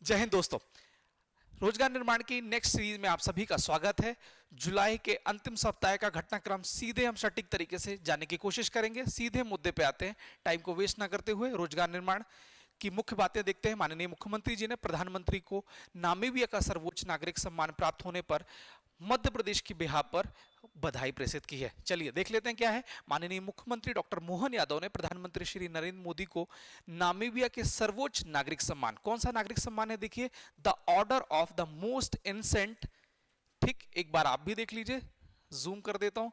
जय हिंद दोस्तों। रोजगार निर्माण की नेक्स्ट सीरीज में आप सभी का स्वागत है। जुलाई के अंतिम सप्ताह का घटनाक्रम सीधे हम सटीक तरीके से जानने की कोशिश करेंगे। सीधे मुद्दे पे आते हैं, टाइम को वेस्ट ना करते हुए रोजगार निर्माण की मुख्य बातें देखते हैं। माननीय मुख्यमंत्री जी ने प्रधानमंत्री को नामीबिया का सर्वोच्च नागरिक सम्मान प्राप्त होने पर मध्य प्रदेश की बिहार पर बधाई प्रेषित की है। चलिए देख लेते हैं क्या है। माननीय मुख्यमंत्री डॉक्टर मोहन यादव ने प्रधानमंत्री श्री नरेंद्र मोदी को नामीबिया के सर्वोच्च नागरिक सम्मान, कौन सा नागरिक सम्मान है देखिए, the Order of the Most innocent. ठीक, एक बार आप भी देख लीजिए, जूम कर देता हूं।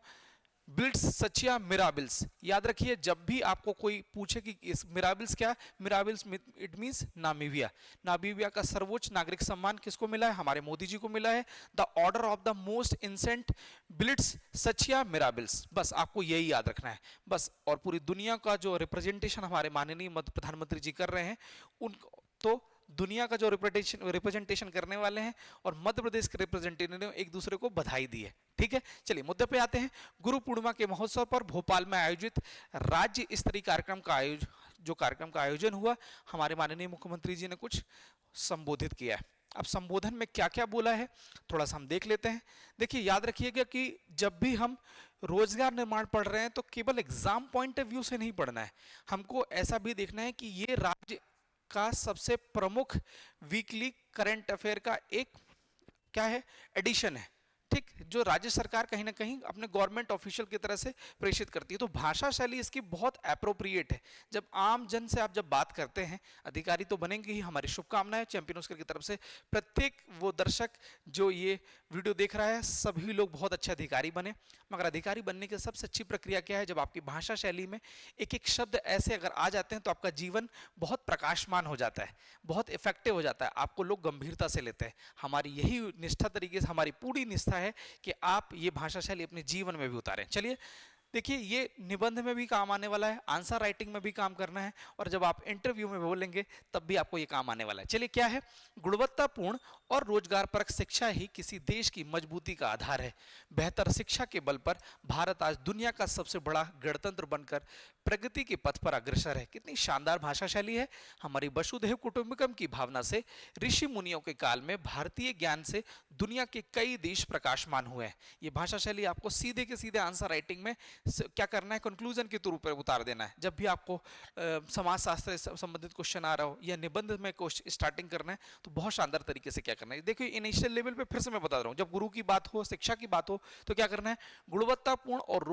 बिल्ड्स सचिया मिराबिल्स, याद रखिए जब भी आपको कोई पूछे कि इस मिराबिल्स क्या, मिराबिल्स इट मींस नामीबिया। नामीबिया का सर्वोच्च नागरिक सम्मान किसको मिला है? हमारे मोदी जी को मिला है, the Order of the Most Ancient Welwitschia Mirabilis. बस आपको यही याद रखना है बस। और पूरी दुनिया का जो रिप्रेजेंटेशन हमारे माननीय प्रधानमंत्री जी कर रहे हैं, उन तो दुनिया का जो रिप्रेजेंटेशन करने वाले हैं और मध्य प्रदेश के रिप्रेजेंटेटिव ने एक दूसरे को बधाई दी है। ठीक है, चलिए मुद्दे पे आते हैं। गुरु पूर्णिमा के महोत्सव पर भोपाल में आयोजित राज्य स्तरीय कार्यक्रम का आयोजन हुआ, हमारे माननीय मुख्यमंत्री जी ने कुछ संबोधित किया है। अब संबोधन में क्या क्या बोला है थोड़ा सा हम देख लेते हैं। देखिए याद रखिएगा कि जब भी हम रोजगार निर्माण पढ़ रहे हैं तो केवल एग्जाम पॉइंट ऑफ व्यू से नहीं पढ़ना है, हमको ऐसा भी देखना है कि ये राज्य का सबसे प्रमुख वीकली करंट अफेयर का एक क्या है, एडिशन है। ठीक, जो राज्य सरकार कहीं ना कहीं अपने गवर्नमेंट ऑफिशियल की तरह से प्रेषित करती है, तो भाषा शैली इसकी बहुत एप्रोप्रिएट है। जब आम जन से आप जब बात करते हैं, अधिकारी तो बनेंगे ही, हमारी शुभकामनाएं चैंपियन ऑस्कर की तरफ से। प्रत्येक वो दर्शक जो ये वीडियो देख रहा है, सभी लोग बहुत अच्छे अधिकारी बने। मगर अधिकारी बनने की सबसे अच्छी प्रक्रिया क्या है? जब आपकी भाषा शैली में एक एक शब्द ऐसे अगर आ जाते हैं तो आपका जीवन बहुत प्रकाशमान हो जाता है, बहुत इफेक्टिव हो जाता है, आपको लोग गंभीरता से लेते हैं। हमारी यही निष्ठा तरीके से, हमारी पूरी निष्ठा है कि आप ये भाषा शैली अपने जीवन में भी उतारें। चलिए देखिए, ये निबंध में भी काम आने वाला है, आंसर राइटिंग में भी काम करना है, और जब आप इंटरव्यू में बोलेंगे तब भी आपको ये काम आने वाला है। चलिए क्या है, गुणवत्तापूर्ण और रोजगारपरक शिक्षा ही किसी देश की मजबूती का आधार है। बेहतर शिक्षा के बल पर भारत आज दुनिया का सबसे बड़ा गणतंत्र बनकर प्रगति के पथ पर अग्रसर है। कितनी शानदार भाषा शैली है। हमारी वसुधैव कुटुंबकम की भावना से ऋषि मुनियों के काल में भारतीय ज्ञान से दुनिया के कई देश प्रकाशमान हुए हैं। ये भाषा शैली आपको सीधे के सीधे आंसर राइटिंग में क्या करना है, कंक्लूजन के तौर पर उतार देना है। जब भी आपको समाज शास्त्र से संबंधित क्वेश्चन आ रहा हो या निबंध में स्टार्टिंग करना है तो बहुत शानदार तरीके से क्या करना है। देखिए इनिशियल लेवल पे फिर से मैं बता रहा हूं, जब गुरु की बात हो, शिक्षा की बात हो, तो क्या करना है, गुणवत्तापूर्ण और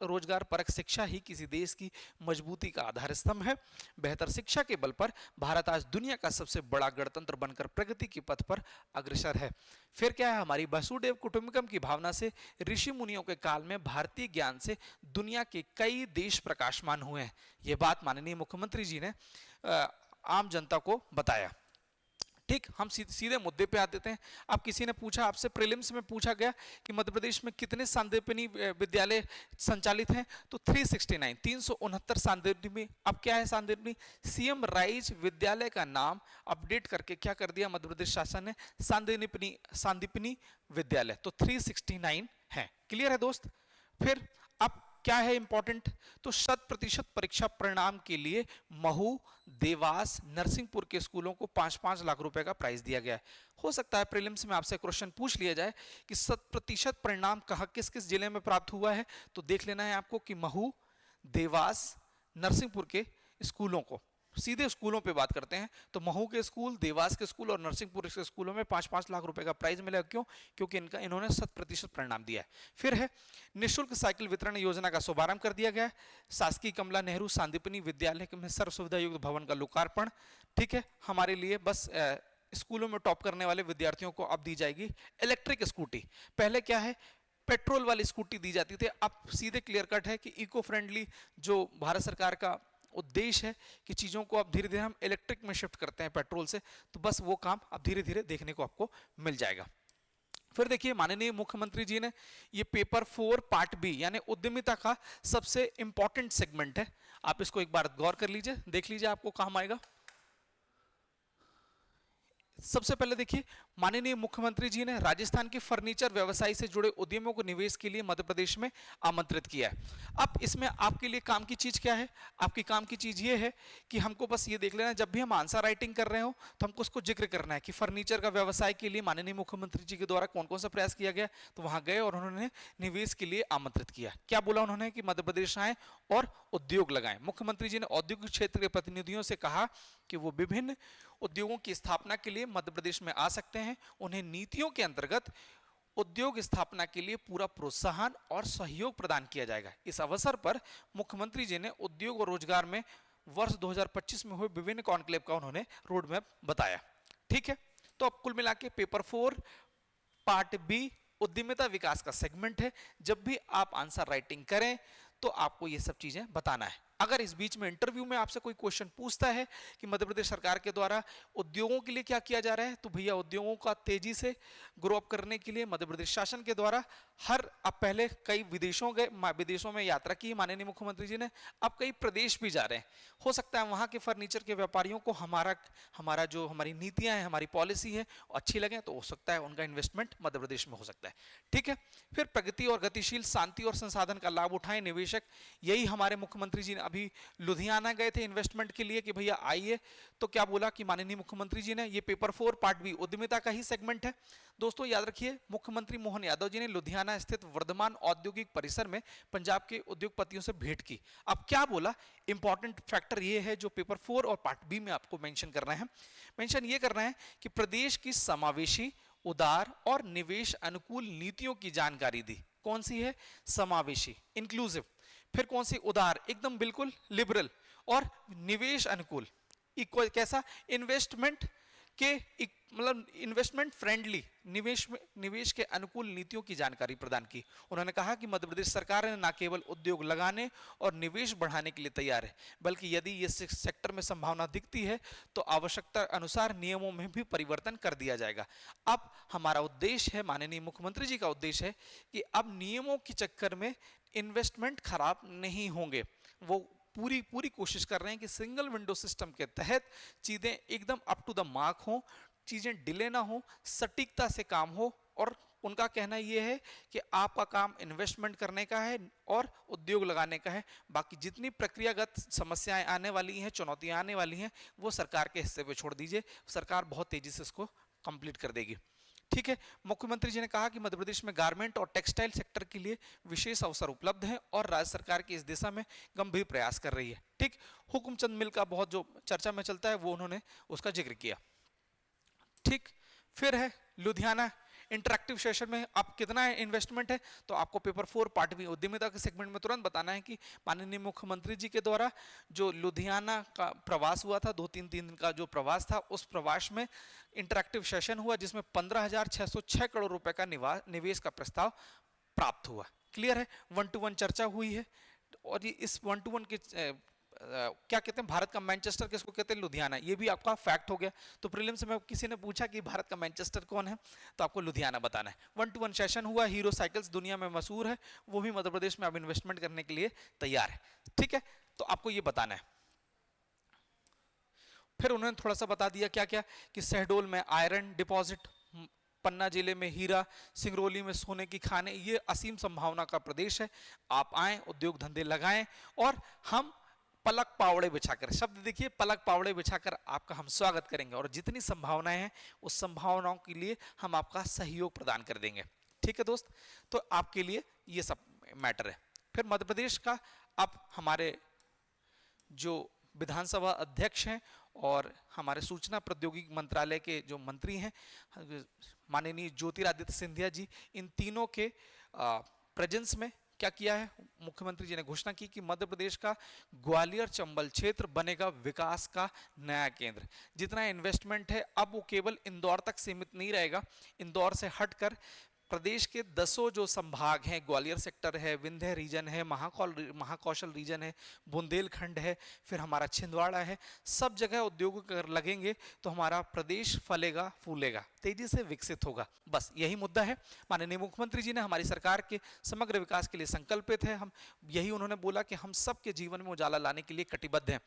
रोजगार परक शिक्षा ही किसी देश की मजबूती का आधार स्तंभ है। बेहतर शिक्षा के बल पर भारत आज दुनिया का सबसे बड़ा गणतंत्र बनकर प्रगति के पथ पर अग्रसर है। फिर क्या है, हमारी वसुधैव कुटुंबकम की भावना से ऋषि मुनियों के काल में भारतीय ज्ञान से दुनिया के कई देश प्रकाशमान हुए हैं। यह बात माननीय मुख्यमंत्री जी ने आम जनता को बताया। ठीक, हम सीधे मुद्दे पे आ देते हैं। अब किसी ने पूछा, आपसे प्रीलिम्स में पूछा गया कि मध्य प्रदेश में कितने सांदीपनी विद्यालय संचालित हैं, तो 369 369 सांदीपनी। अब क्या है सांदीपनी? सीएम राइज विद्यालय का नाम अपडेट करके क्या कर दिया मध्य प्रदेश शासन ने, सांदीपनी विद्यालय। तो 369 है। क्लियर है दोस्त? फिर अब क्या है इंपॉर्टेंट, तो 100% परीक्षा परिणाम के लिए महू, देवास, नरसिंहपुर के स्कूलों को 5-5 लाख रुपए का प्राइज दिया गया है। हो सकता है प्रीलिम्स में आपसे क्वेश्चन पूछ लिया जाए कि 100% परिणाम कहां किस किस जिले में प्राप्त हुआ है, तो देख लेना है आपको कि महू, देवास, नरसिंहपुर के स्कूलों को। सीधे स्कूलों पे बात करते हैं तो महू के स्कूल, देवास के स्कूल और नरसिंहपुर के स्कूलों में 5-5 लाख रुपए का प्राइज मिला। क्यों? क्योंकि इन्होंने 100% परिणाम दिया है। फिर है, निःशुल्क साइकिल वितरण योजना का शुभारंभ कर दिया गया है। शासकीय कमला नेहरू सांदीपनी विद्यालय में सर्व सुविधा युक्त भवन का लोकार्पण। ठीक है, हमारे लिए बस स्कूलों में टॉप करने वाले विद्यार्थियों को अब दी जाएगी इलेक्ट्रिक स्कूटी। पहले क्या है, पेट्रोल वाली स्कूटी दी जाती थी, अब सीधे क्लियर कट है कि इको फ्रेंडली जो भारत सरकार का उद्देश्य है कि चीजों को अब धीरे धीरे हम इलेक्ट्रिक में शिफ्ट करते हैं पेट्रोल से, तो बस वो काम अब धीरे धीरे देखने को आपको मिल जाएगा। फिर देखिए माननीय मुख्यमंत्री जी ने ये पेपर 4 पार्ट बी यानी उद्यमिता का सबसे इंपॉर्टेंट सेगमेंट है, आप इसको एक बार गौर कर लीजिए, देख लीजिए आपको काम आएगा। सबसे पहले देखिए, माननीय मुख्यमंत्री जी ने राजस्थान के फर्नीचर व्यवसाय से जुड़े उद्यमियों को निवेश के लिए मध्य प्रदेश में आमंत्रित किया है। अब इसमें आपके लिए काम की चीज क्या है? आपकी काम की चीज ये है कि हमको बस ये देख लेना, जब भी हम आंसर राइटिंग कर रहे हो तो हमको उसको जिक्र करना है कि फर्नीचर का व्यवसाय के लिए माननीय मुख्यमंत्री जी के द्वारा कौन कौन सा प्रयास किया गया। तो वहां गए और उन्होंने निवेश के लिए आमंत्रित किया। क्या बोला उन्होंने? कि मध्य प्रदेश आए और उद्योग लगाएं। मुख्यमंत्री जी ने औद्योगिक क्षेत्र के प्रतिनिधियों से कहा कि वो विभिन्न उद्योगों की स्थापना के लिए मध्य प्रदेश में आ सकते हैं। उन्हें नीतियों के अंतर्गत उद्योग स्थापना के लिए पूरा प्रोत्साहन और सहयोग प्रदान किया जाएगा। इस अवसर पर मुख्यमंत्री जी ने उद्योग और रोजगार में वर्ष 2025 में हुए विभिन्न कॉन्क्लेव का उन्होंने रोड मैप बताया। ठीक है, तो अब कुल मिला के पेपर 4 पार्ट बी उद्यमिता विकास का सेगमेंट है। जब भी आप आंसर राइटिंग करें तो आपको ये सब चीजें बताना है। अगर इस बीच में इंटरव्यू में आपसे कोई क्वेश्चन पूछता है कि मध्य प्रदेश सरकार के द्वारा उद्योगों के लिए क्या किया जा रहा है, तो भैया उद्योगों का तेजी से ग्रो अप करने के लिए मध्य प्रदेश शासन के द्वारा अब पहले कई विदेशों में यात्रा की माननीय मुख्यमंत्री जी ने, अब कई प्रदेश भी जा रहे हैं। हो सकता है वहां के फर्नीचर के व्यापारियों को हमारी नीतियां हैं, हमारी पॉलिसी है अच्छी लगे, तो हो सकता है उनका इन्वेस्टमेंट मध्य प्रदेश में हो सकता है। ठीक है, फिर प्रगति और गतिशील शांति और संसाधन का लाभ उठाएं निवेशक। यही हमारे मुख्यमंत्री जी ने अभी लुधियाना गए थे इन्वेस्टमेंट के लिए कि भैया आइए, तो क्या बोला कि माननीय मुख्यमंत्री जी ने, ये पेपर 4 पार्ट बी उद्यमिता का ही सेगमेंट है। दोस्तों याद रखिए, मुख्यमंत्री मोहन यादव जी ने लुधियाना स्थित वर्धमान औद्योगिक परिसर में पंजाब के उद्योगपतियों से भेंट की। अब क्या बोला, इंपॉर्टेंट फैक्टर ये है जो पेपर 4 और पार्ट बी में आपको मेंशन करना है। मेंशन ये करना है कि प्रदेश की समावेशी, उदार और निवेश अनुकूल नीतियों की जानकारी दी। कौन सी है? समावेशी, इंक्लूसिव। फिर कौन सी? उदार, एकदम बिल्कुल लिबरल। और निवेश अनुकूल, इक्वल कैसा? इन्वेस्टमेंट के मतलब इन्वेस्टमेंट फ्रेंडली, निवेश के अनुकूल नीतियों की जानकारी प्रदान की। उन्होंने कहा कि मध्य प्रदेश सरकार ने न केवल उद्योग लगाने और निवेश बढ़ाने के लिए तैयार है, बल्कि यदि ये सेक्टर में संभावना दिखती है तो आवश्यकता अनुसार नियमों में भी परिवर्तन कर दिया जाएगा। अब हमारा उद्देश्य है, माननीय मुख्यमंत्री जी का उद्देश्य है कि अब नियमों के चक्कर में इन्वेस्टमेंट खराब नहीं होंगे। वो पूरी कोशिश कर रहे हैं कि सिंगल विंडो सिस्टम के तहत चीजें एकदम अप टू द मार्क हो, चीजें डिले ना हो, सटीकता से काम हो। और उनका कहना यह है कि आपका काम इन्वेस्टमेंट करने का है और उद्योग लगाने का है। बाकी जितनी प्रक्रियागत समस्याएं आने वाली हैं, चुनौतियां आने वाली हैं, वो सरकार के हिस्से पे छोड़ दीजिए, सरकार बहुत तेजी से इसको कंप्लीट कर देगी। ठीक है, मुख्यमंत्री जी ने कहा कि मध्य प्रदेश में गारमेंट और टेक्सटाइल सेक्टर के लिए विशेष अवसर उपलब्ध है और राज्य सरकार की इस दिशा में गंभीर प्रयास कर रही है। ठीक, हुकुमचंद मिल का बहुत जो चर्चा में चलता है वो उन्होंने उसका जिक्र किया। ठीक, फिर है लुधियाना इंटरेक्टिव सेशन में आप कितना इन्वेस्टमेंट है, तो आपको पेपर 4 पार्ट बी उद्यमिता के सेगमेंट में तुरंत बताना है कि माननीय मुख्यमंत्री जी के द्वारा जो लुधियाना का प्रवास हुआ था, 2-3 दिन का जो प्रवास था, उस प्रवास में इंटरेक्टिव सेशन हुआ जिसमें 15,606 करोड़ रुपए का निवेश का प्रस्ताव प्राप्त हुआ। क्लियर है, 1-to-1 चर्चा हुई है। और ये इस 1-to-1 के क्या कहते हैं, भारत का मैनचेस्टर किसको कहते हैं? लुधियाना। ये भी आपका फैक्ट हो गया। तो प्रीलिम्स में किसी ने पूछा कि भारत का मैनचेस्टर कौन है, तो आपको लुधियाना बताना है। 1-to-1 सेशन हुआ। हीरो साइकिल्स दुनिया में मशहूर है, वो भी मध्य प्रदेश में अब इन्वेस्टमेंट करने के लिए तैयार है। ठीक है, तो आपको ये बताना है। फिर उन्होंने थोड़ा सा बता दिया क्या क्या, कि शहडोल में आयरन डिपॉजिट, पन्ना जिले में हीरा, सिंगरौली में सोने की खाने, ये असीम संभावना का प्रदेश है। आप आए, उद्योग धंधे लगाएं और हम पलक पावड़े बिछाकर, शब्द देखिए, पलक पावड़े बिछाकर आपका हम स्वागत करेंगे और जितनी संभावनाएं हैं उस संभावनाओं के लिए हम आपका सहयोग प्रदान कर देंगे। ठीक है दोस्त, तो आपके लिए ये सब मैटर है। फिर मध्य प्रदेश का अब हमारे जो विधानसभा अध्यक्ष हैं और हमारे सूचना प्रौद्योगिकी मंत्रालय के जो मंत्री हैं माननीय ज्योतिरादित्य सिंधिया जी, इन तीनों के प्रेजेंस में क्या किया है, मुख्यमंत्री जी ने घोषणा की कि मध्य प्रदेश का ग्वालियर चंबल क्षेत्र बनेगा विकास का नया केंद्र। जितना इन्वेस्टमेंट है अब वो केवल इंदौर तक सीमित नहीं रहेगा, इंदौर से हटकर प्रदेश के 10 जो संभाग हैं, ग्वालियर सेक्टर है, विंध्य रीजन है, महाकौशल रीजन है, बुंदेलखंड है, फिर हमारा छिंदवाड़ा है, सब जगह उद्योग अगर लगेंगे तो हमारा प्रदेश फलेगा फूलेगा, तेजी से विकसित होगा। बस यही मुद्दा है। माननीय मुख्यमंत्री जी ने हमारी सरकार के समग्र विकास के लिए संकल्पित है। हम यही उन्होंने बोला कि हम सबके जीवन में उजाला लाने के लिए कटिबद्ध हैं।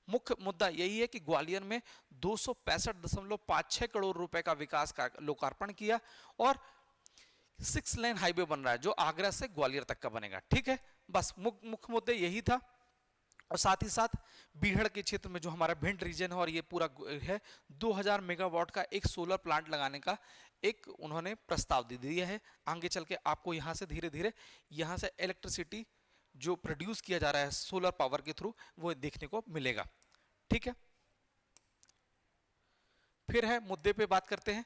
मुख्य मुद्दा यही है कि ग्वालियर में 265.56 करोड़ रुपए का विकास का लोकार्पण किया और 6 लेन हाईवे बन रहा है जो आगरा से ग्वालियर तक का बनेगा। ठीक है, बस मुख्य मुद्दे यही था। और साथ ही साथ बीहड़ के क्षेत्र में जो हमारा भिंड रीजन है और ये पूरा है, 2000 मेगावाट का एक सोलर प्लांट लगाने का एक उन्होंने प्रस्ताव दे दिया है। आगे चल के आपको यहाँ से धीरे धीरे यहाँ से इलेक्ट्रिसिटी जो प्रोड्यूस किया जा रहा है सोलर पावर के थ्रू वो देखने को मिलेगा। ठीक है, फिर है मुद्दे पे बात करते हैं।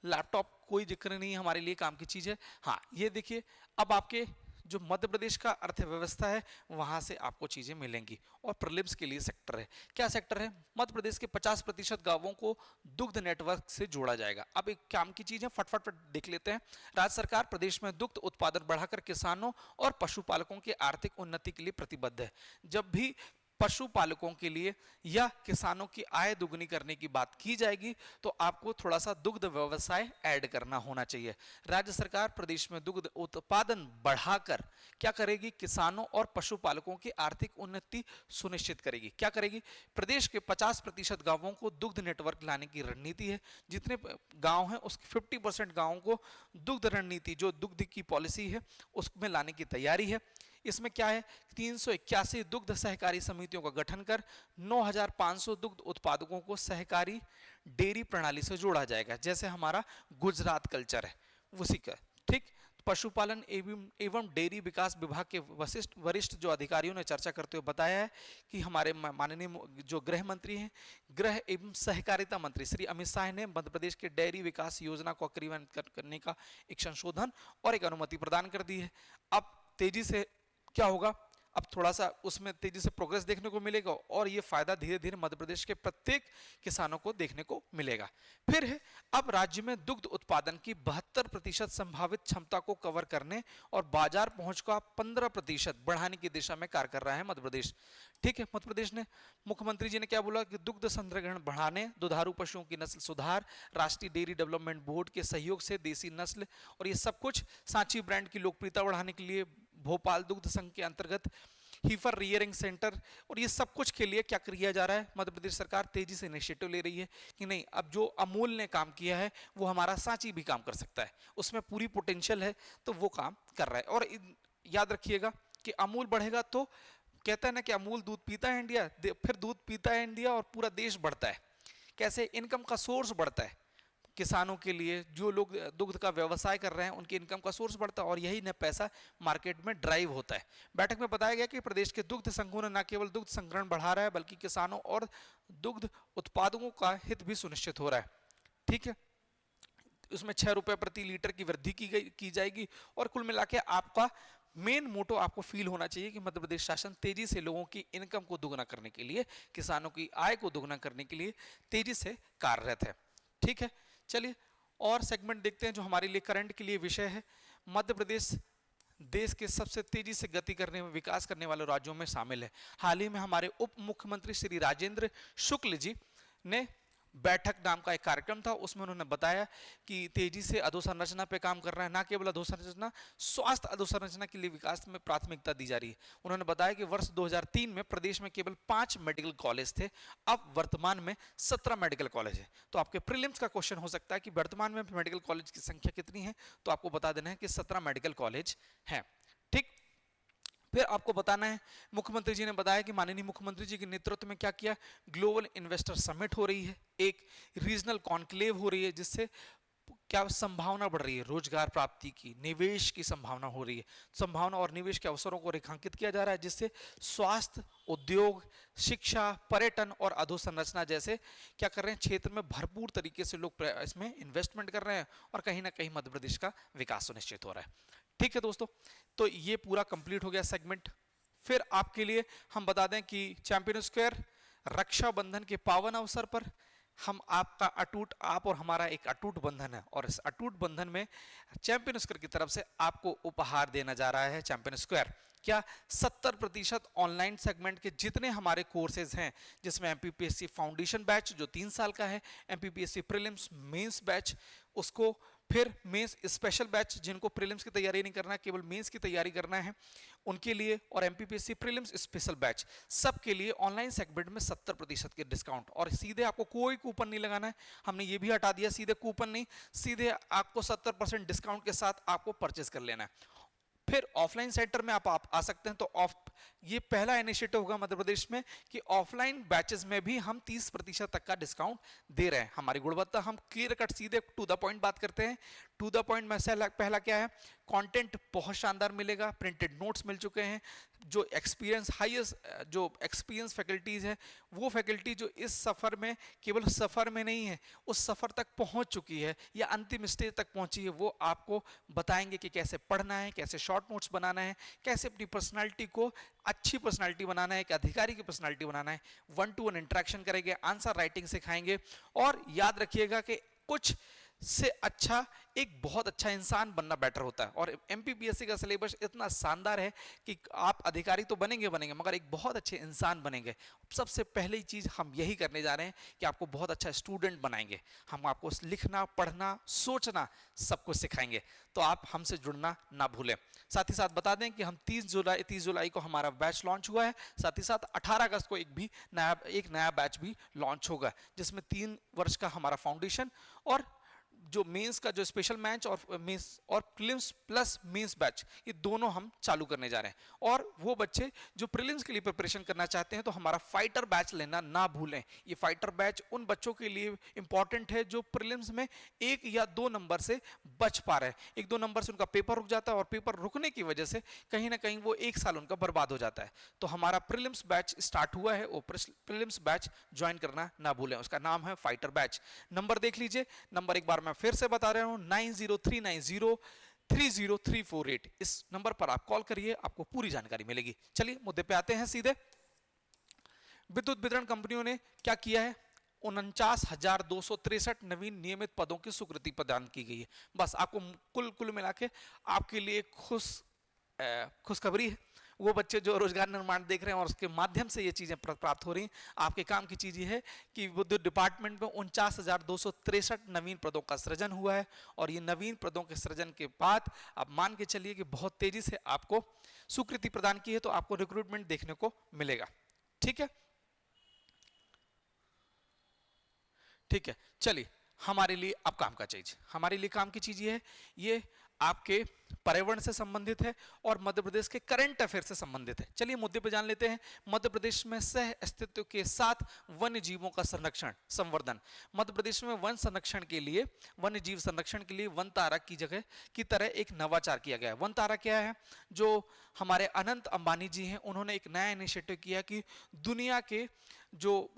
लैपटॉप कोई जिक्र नहीं, हमारे लिए काम की चीज है। हाँ, ये देखिए, अब आपके जो मध्य प्रदेश का अर्थव्यवस्था है वहां से आपको चीजें मिलेंगी। और प्रीलिम्स के लिए सेक्टर है, क्या सेक्टर है? मध्य प्रदेश के 50% गांवों को दुग्ध नेटवर्क से जोड़ा जाएगा। अब एक काम की चीज है, फटफट देख लेते हैं। राज्य सरकार प्रदेश में दुग्ध उत्पादन बढ़ाकर किसानों और पशुपालकों की आर्थिक उन्नति के लिए प्रतिबद्ध है। जब भी पशुपालकों के लिए या किसानों की आय दुगनी करने की बात की जाएगी तो आपको थोड़ा सा दुग्ध व्यवसाय ऐड करना होना चाहिए। राज्य सरकार प्रदेश में दुग्ध उत्पादन बढ़ाकर क्या करेगी? किसानों और पशुपालकों की आर्थिक उन्नति सुनिश्चित करेगी। क्या करेगी? प्रदेश के 50% गांवों को दुग्ध नेटवर्क लाने की रणनीति है। जितने गांव हैं उसके 50% गांवों को दुग्ध रणनीति जो दुग्ध की पॉलिसी है उसमें लाने की तैयारी है। इसमें क्या है? 381 दुग्ध सहकारी समितियों का गठन कर 9500 दुग्ध उत्पादकों को सहकारी डेयरी प्रणाली से जोड़ा जाएगा, जैसे हमारा गुजरात कल्चर है उसी का। ठीक, पशुपालन एवं डेयरी विकास विभाग के वरिष्ठ जो अधिकारियों ने चर्चा करते हुए बताया है कि हमारे माननीय जो गृह मंत्री हैं, गृह एवं सहकारिता मंत्री श्री अमित शाह ने मध्य प्रदेश के डेयरी विकास योजना को क्रियान्वित करने का एक संशोधन और एक अनुमति प्रदान कर दी है। अब तेजी से क्या होगा? अब थोड़ा सा उसमें तेजी से प्रोग्रेस देखने को मिलेगा और ये फायदा धीरे धीरे मध्य प्रदेश के प्रत्येक किसानों को देखने को मिलेगा। फिर है, अब राज्य में दुग्ध उत्पादन की 72% संभावित क्षमता को कवर करने और बाजार पहुंच का 15% बढ़ाने की दिशा में कार्य कर रहा है मध्य प्रदेश। ठीक है, मध्य प्रदेश ने मुख्यमंत्री जी ने क्या बोला कि दुग्ध संग्रहण बढ़ाने, दुधारू पशुओं की नस्ल सुधार, राष्ट्रीय डेयरी डेवलपमेंट बोर्ड के सहयोग से देसी नस्ल और ये सब कुछ सांची ब्रांड की लोकप्रियता बढ़ाने के लिए भोपाल दुग्ध संघ के अंतर्गत हीफर रियरिंग सेंटर और ये सब कुछ के लिए क्या किया जा रहा है? मध्य प्रदेश सरकार तेजी से इनिशिएटिव ले रही है कि नहीं, अब जो अमूल ने काम किया है वो हमारा सांची भी काम कर सकता है, उसमें पूरी पोटेंशियल है तो वो काम कर रहा है। और याद रखिएगा कि अमूल बढ़ेगा तो कहता है ना कि अमूल दूध पीता है इंडिया, फिर दूध पीता है इंडिया और पूरा देश बढ़ता है। कैसे? इनकम का सोर्स बढ़ता है किसानों के लिए, जो लोग दुग्ध का व्यवसाय कर रहे हैं उनकी इनकम का सोर्स बढ़ता है और यही न पैसा मार्केट में ड्राइव होता है। बैठक में बताया गया कि प्रदेश के दुग्ध संघों ने न केवल दुग्ध संग्रहण बढ़ा रहा है बल्कि किसानों और दुग्ध उत्पादकों का हित भी सुनिश्चित हो रहा है। ठीक है, उसमें 6 रुपए प्रति लीटर की वृद्धि की जाएगी और कुल मिला के आपका मेन मोटो आपको फील होना चाहिए कि मध्य प्रदेश शासन तेजी से लोगों की इनकम को दोगुना करने के लिए, किसानों की आय को दोगुना करने के लिए तेजी से कार्यरत है। ठीक है, चलिए और सेगमेंट देखते हैं जो हमारे लिए करंट के लिए विषय है। मध्य प्रदेश देश के सबसे तेजी से गति करने में विकास करने वाले राज्यों में शामिल है। हाल ही में हमारे उप मुख्यमंत्री श्री राजेंद्र शुक्ल जी ने बैठक नाम का एक कार्यक्रम था, उसमें उन्होंने बताया कि तेजी से अधोसंरचना पे काम कर रहा है। ना केवल अधोसंरचना, स्वास्थ्य अधोसंरचना के लिए विकास में प्राथमिकता दी जा रही है। उन्होंने बताया कि वर्ष 2003 में प्रदेश में केवल 5 मेडिकल कॉलेज थे, अब वर्तमान में 17 मेडिकल कॉलेज है। तो आपके प्रीलिम्स का क्वेश्चन हो सकता है कि वर्तमान में मेडिकल कॉलेज की संख्या कितनी है, तो आपको बता देना है कि 17 मेडिकल कॉलेज है। ठीक, फिर आपको बताना है, मुख्यमंत्री जी ने बताया कि माननीय मुख्यमंत्री जी के नेतृत्व में क्या किया, ग्लोबल इन्वेस्टर समिट हो रही है, एक रीजनल कॉन्क्लेव हो रही है, जिससे क्या संभावना बढ़ रही है रोजगार प्राप्ति की, निवेश की संभावना हो रही है। संभावना और निवेश के अवसरों को रेखांकित किया जा रहा है, जिससे स्वास्थ्य, उद्योग, शिक्षा, पर्यटन और अधोसंरचना जैसे क्या कर रहे हैं क्षेत्र में भरपूर तरीके से लोग इसमें इन्वेस्टमेंट कर रहे हैं और कहीं ना कहीं मध्य प्रदेश का विकास सुनिश्चित हो रहा है। ठीक है दोस्तों, तो ये पूरा कंप्लीट हो गया सेगमेंट। फिर आपके लिए हम बता दें कि चैंपियन स्क्वायर रक्षाबंधन के पावन अवसर पर हम आपका अटूट, आप और हमारा एक अटूट बंधन है, और इस अटूट बंधन में चैंपियन स्क्वायर की तरफ से आपको उपहार देना जा रहा है चैंपियन स्क्वायर। क्या 70% ऑनलाइन सेगमेंट के जितने हमारे कोर्सेज हैं, जिसमें एमपीपीएससी फाउंडेशन बैच जो 3 साल का है, एमपीपीएससी प्रीलिम्स मेंस बैच, उसको फिर मेंस स्पेशल बैच जिनको प्रीलिम्स की तैयारी नहीं करना, केवल मेंस की तैयारी करना है उनके लिए, और एमपीपीएससी प्रीलिम्स स्पेशल बैच, सबके लिए ऑनलाइन सेगमेंट में 70% के डिस्काउंट। और सीधे आपको कोई कूपन नहीं लगाना है, हमने ये भी हटा दिया, सीधे कूपन नहीं, सीधे आपको 70% डिस्काउंट के साथ आपको परचेज कर लेना है। फिर ऑफलाइन सेंटर में आप आ सकते हैं, तो ये पहला इनिशिएटिव होगा मध्य प्रदेश में कि ऑफलाइन बैचेस में भी हम 30% तक का डिस्काउंट दे रहे हैं। हमारी गुणवत्ता, हम क्लियर कट सीधे टू द पॉइंट बात करते हैं। टू द पॉइंट में से पहला क्या है, कंटेंट बहुत शानदार मिलेगा, प्रिंटेड नोट्स मिल चुके हैं, जो एक्सपीरियंस फैकल्टीज है, वो फैकल्टी जो इस सफर में केवल सफर में नहीं है, उस सफर तक पहुंच चुकी है या अंतिम स्टेज तक पहुंची है, वो आपको बताएंगे कि कैसे पढ़ना है, कैसे शॉर्ट नोट्स बनाना है, कैसे अपनी पर्सनालिटी को अच्छी पर्सनालिटी बनाना है, एक अधिकारी की पर्सनालिटी बनाना है। 1-to-1 इंटरेक्शन करेंगे, आंसर राइटिंग सिखाएंगे, और याद रखिएगा कि कुछ से अच्छा एक बहुत अच्छा इंसान बनना बेटर होता है। और एमपीपीएससी का सिलेबस इतना शानदार है कि आप अधिकारी तो बनेंगे मगर एक बहुत अच्छे इंसान बनेंगे। सबसे पहली चीज हम यही करने जा रहे हैं कि आपको बहुत अच्छा स्टूडेंट बनाएंगे। हम आपको लिखना, पढ़ना, सोचना सब कुछ सिखाएंगे, तो आप हमसे जुड़ना ना भूलें। साथ ही साथ बता दें कि हम 30 जुलाई को हमारा बैच लॉन्च हुआ है, साथ ही साथ 18 अगस्त को एक नया बैच भी लॉन्च होगा, जिसमें 3 वर्ष का हमारा फाउंडेशन और जो मेंस का जो स्पेशल मैच और मेंस और प्रीलिम्स प्लस मेंस बैच, ये दोनों हम चालू करने जा रहे हैं। और वो बच्चे जो प्रीलिम्स के लिए प्रिपरेशन करना चाहते हैं, तो हमारा फाइटर बैच लेना ना भूलें। ये फाइटर बैच उन बच्चों के लिए इंपॉर्टेंट है जो प्रीलिम्स में 1 या 2 नंबर से बच पा रहे हैं। 1-2 नंबर से उनका पेपर रुक जाता है, और पेपर रुकने की वजह से कहीं ना कहीं वो 1 साल उनका बर्बाद हो जाता है। तो हमारा प्रीलिम्स बैच स्टार्ट हुआ है, वो प्रीलिम्स बैच ज्वाइन करना ना भूलें, उसका नाम है फाइटर बैच। नंबर देख लीजिए, नंबर एक बार मैं फिर से बता रहा हूं, 9039030348। इस नंबर पर आप कॉल करिए, आपको पूरी जानकारी मिलेगी। चलिए मुद्दे पे आते हैं सीधे। विद्युत वितरण कंपनियों ने क्या किया है, 49,263 नवीन नियमित पदों की स्वीकृति प्रदान की गई है। बस आपको कुल मिला के आपके लिए खुशखबरी है। वो बच्चे जो रोजगार निर्माण देख रहे हैं और उसके माध्यम से ये चीजें प्राप्त हो रही हैं, आपके काम की चीज ये है कि विद्युत डिपार्टमेंट में 49,263 नवीन पदों का सृजन हुआ है। और ये नवीन पदों के सृजन के बाद आप मान के चलिए कि बहुत तेजी से आपको स्वीकृति प्रदान की है, तो आपको रिक्रूटमेंट देखने को मिलेगा। ठीक है, ठीक है। चलिए, हमारे लिए अब काम का चीज, हमारे लिए काम की चीज ये आपके पर्यावरण से संबंधित है और मध्य प्रदेश के करंट अफेयर से संबंधित है। चलिए मुद्दे पे जान लेते हैं। मध्य प्रदेश में सह अस्तित्व के साथ वन्य जीवों का संरक्षण संवर्धन। मध्य प्रदेश में वन संरक्षण के लिए, वन्य जीव संरक्षण के लिए वन तारा की जगह की तरह एक नवाचार किया गया है। वन तारा क्या है, जो हमारे अनंत अंबानी जी हैं, उन्होंने एक नया इनिशिएटिव किया कि दुनिया के जो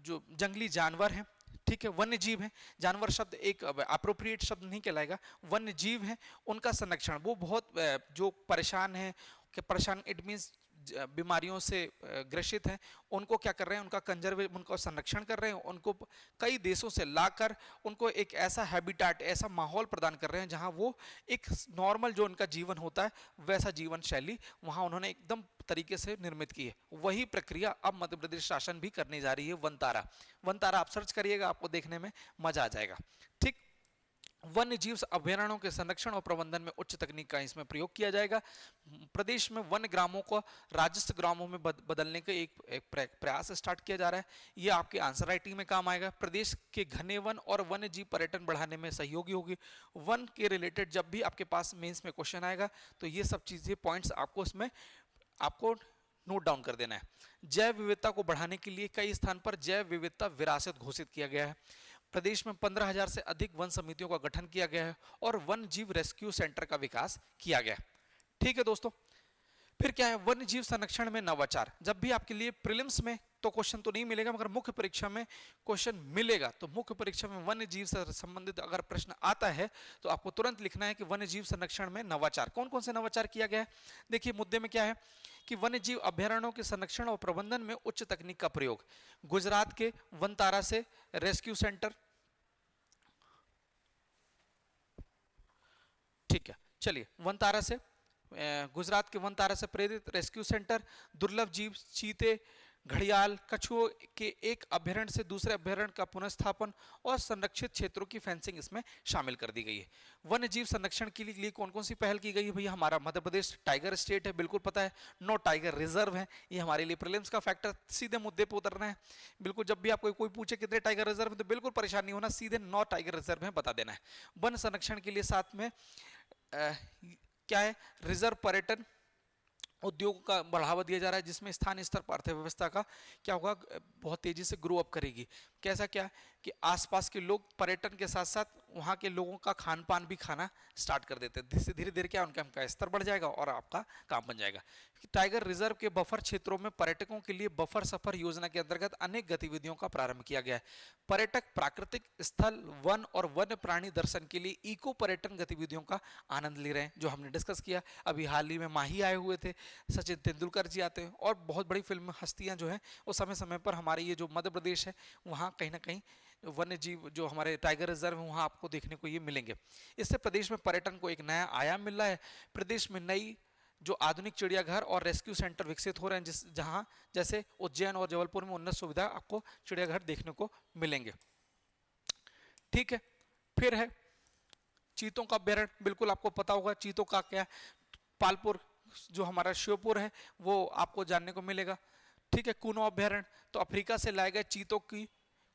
जंगली जानवर हैं, ठीक है, वन्य जीव हैं, जानवर शब्द एक अप्रोप्रिएट शब्द नहीं कहलाएगा, वन्य जीव हैं, उनका संरक्षण, वो बहुत जो परेशान है, परेशान इट मींस बीमारियों से ग्रसित हैं, उनको क्या कर रहे हैं, उनका संरक्षण कर रहे हैं, उनको कई देशों से लाकर उनको एक ऐसा हैबिटेट, ऐसा माहौल प्रदान कर रहे हैं जहां वो एक नॉर्मल जो उनका जीवन होता है वैसा जीवन शैली वहां उन्होंने एकदम तरीके से निर्मित की है। वही प्रक्रिया अब मध्य प्रदेश शासन भी करने जा रही है। वन तारा आप सर्च करिएगा, आपको देखने में मजा आ जाएगा। ठीक, वन्य जीव अभयारण्यों के संरक्षण और प्रबंधन में उच्च तकनीक का इसमें प्रयोग किया जाएगा। प्रदेश में वन ग्रामों को राजस्व ग्रामों में बदलने का एक प्रयास स्टार्ट किया जा रहा है। ये आपके आंसर राइटिंग में काम आएगा। प्रदेश के घने वन और वन्य जीव पर्यटन बढ़ाने में सहयोगी होगी। वन के रिलेटेड जब भी आपके पास मेंस में क्वेश्चन आएगा, तो ये सब चीजें पॉइंट्स आपको इसमें आपको नोट डाउन कर देना है। जैव विविधता को बढ़ाने के लिए कई स्थान पर जैव विविधता विरासत घोषित किया गया है। प्रदेश में 15,000 से अधिक वन समितियों का गठन किया गया है और वन जीव रेस्क्यू सेंटर का विकास किया गया। ठीक है दोस्तों, फिर क्या है, वन्य जीव संरक्षण में नवाचार। जब भी आपके लिए प्रीलिम्स में तो क्वेश्चन तो नहीं मिलेगा, मगर मुख्य परीक्षा में क्वेश्चन मिलेगा। तो मुख्य परीक्षा में वन्य जीव से संबंधित अगर प्रश्न आता है तो आपको तुरंत लिखना है कि वन्य जीव संरक्षण में नवाचार, कौन कौन से नवाचार किया गया है। देखिए मुद्दे में क्या है कि वन्य जीव अभ्यारण्यों के संरक्षण और प्रबंधन में उच्च तकनीक का प्रयोग। गुजरात के वनतारा से रेस्क्यू सेंटर, ठीक है, चलिए वनतारा से, गुजरात के वनतारा से प्रेरित रेस्क्यू सेंटर, दुर्लभ जीव चीते, घड़ियाल, कछुओं के एक अभ्यारण्य से दूसरे अभ्यारण्य का पुनर्स्थापन और संरक्षित क्षेत्रों की फेंसिंग इसमें शामिल कर दी गई है। वन्य जीव संरक्षण के लिए कौन कौन सी पहल की गई है भैया, हमारा मध्य प्रदेश टाइगर स्टेट है, बिल्कुल पता है। 9 टाइगर रिजर्व है, ये हमारे लिए प्रीलिम्स का फैक्टर, सीधे मुद्दे पर उतरना है। बिल्कुल जब भी आपको कोई पूछे कितने टाइगर रिजर्व है तो बिल्कुल परेशान नहीं होना, सीधे 9 टाइगर रिजर्व है बता देना है। वन संरक्षण के लिए साथ में क्या है, रिजर्व पर्यटन उद्योग का बढ़ावा दिया जा रहा है, जिसमें स्थानीय स्तर पर अर्थव्यवस्था का क्या होगा, बहुत तेजी से ग्रो अप करेगी। कैसा क्या कि आसपास के लोग पर्यटन के साथ साथ वहाँ के लोगों का खान पान भी खाना स्टार्ट कर देते हैं, जिससे धीरे धीरे क्या उनका स्तर बढ़ जाएगा और आपका काम बन जाएगा। टाइगर रिजर्व के बफर क्षेत्रों में पर्यटकों के लिए बफर सफर योजना के अंतर्गत अनेक गतिविधियों का प्रारंभ किया गया है। पर्यटक प्राकृतिक स्थल, वन और वन्य प्राणी दर्शन के लिए इको पर्यटन गतिविधियों का आनंद ले रहे हैं, जो हमने डिस्कस किया। अभी हाल ही में माही आए हुए थे, सचिन तेंदुलकर जी आते हैं, और बहुत बड़ी फिल्म हस्तियां जो हैं वो समय समय पर हमारे ये जो मध्य प्रदेश है वहाँ कहीं ना कहीं वन्य जीव जो हमारे टाइगर रिजर्व है वहाँ आपको देखने को ये मिलेंगे। इससे प्रदेश में पर्यटन को एक नया आयाम मिल रहा है। प्रदेश में नई जो आधुनिक चिड़ियाघर और रेस्क्यू सेंटर विकसित हो रहे हैं, जहां जैसे उज्जैन और जबलपुर में उन्नत सुविधा आपको चिड़ियाघर देखने को मिलेंगे। ठीक है, फिर है चीतों का अभ्यारण्य, बिल्कुल आपको पता होगा चीतों का क्या, पालपुर जो हमारा श्योपुर है वो आपको जानने को मिलेगा। ठीक है, कूनो अभ्यारण्य, तो अफ्रीका से लाए गए चीतों की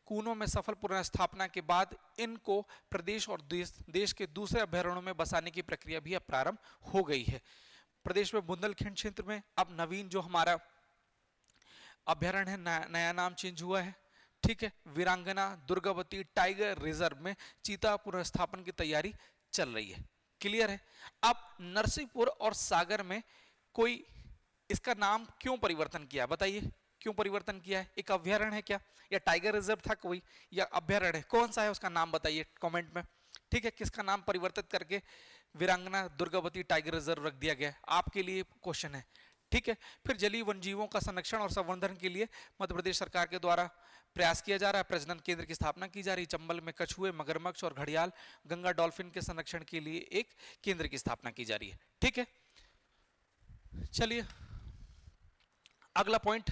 कूनों में सफल पुनर्स्थापना के बाद इनको प्रदेश और देश के दूसरे अभ्यारण्यों में बसाने की प्रक्रिया भी अब प्रारंभ हो गई है। प्रदेश में बुंदेलखंड क्षेत्र में अब नवीन जो हमारा अभ्यारण्य है नया नाम चेंज हुआ है। ठीक है, वीरांगना दुर्गावती टाइगर रिजर्व में चीता पुनर्स्थापन की तैयारी चल रही है। क्लियर है। अब नरसिंहपुर और सागर में कोई इसका नाम क्यों परिवर्तन किया, बताइए क्यों परिवर्तन किया है? एक अभ्यारण्य है क्या, या टाइगर रिजर्व था कोई, या अभ्यारण्य है, कौन सा है उसका नाम बताइए कमेंट में। ठीक है, किसका नाम परिवर्तित करके वीरांगना दुर्गावती टाइगर रिजर्व रख दिया गया, आपके लिए क्वेश्चन है। ठीक है, फिर जलीय वन्यजीवों का संरक्षण और संवर्धन के लिए मध्य प्रदेश सरकार के द्वारा प्रयास किया जा रहा है। प्रजनन केंद्र की स्थापना की जा रही है। चंबल में कछुए, मगरमच्छ और घड़ियाल, गंगा डॉल्फिन के संरक्षण के लिए एक केंद्र की स्थापना की जा रही है। ठीक है, चलिए अगला पॉइंट,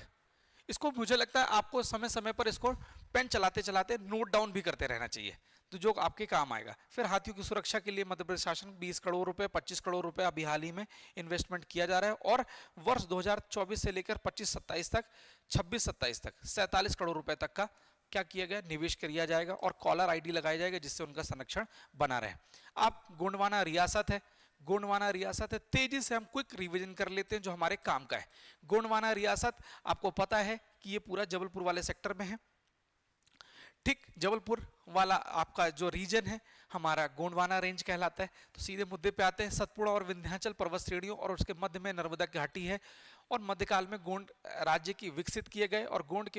इसको मुझे लगता है आपको समय समय पर इसको पेन चलाते चलाते नोट डाउन भी करते रहना चाहिए, तो जो आपके काम आएगा। फिर हाथियों की सुरक्षा के लिए मध्य प्रदेश शासन 20 करोड़ रुपए 25 करोड़ रुपए अभी हाल ही में इन्वेस्टमेंट किया जा रहा है, और वर्ष 2024 से लेकर 25-27 तक 26-27 तक 47 करोड़ रुपए तक का क्या किया गया, निवेश किया जाएगा, और कॉलर आईडी लगाया जाएगा जिससे उनका संरक्षण बना रहे। आप गोंडवाना रियासत है, गोंडवाना रियासत है, तेजी से हम क्विक रिवीजन कर लेते हैं जो हमारे काम का है। गोंडवाना रियासत आपको पता है कि ये पूरा जबलपुर वाले सेक्टर में है। ठीक, जबलपुर वाला आपका जो रीजन है हमारा गोंडवाना रेंज कहलाता है। तो सीधे मुद्दे पे आते हैं, सतपुड़ा और विंध्याचल पर्वत श्रेणियों और उसके मध्य में नर्मदा घाटी है, और मध्यकाल में गोंड राज्य की विकसित किए गए, और गोंड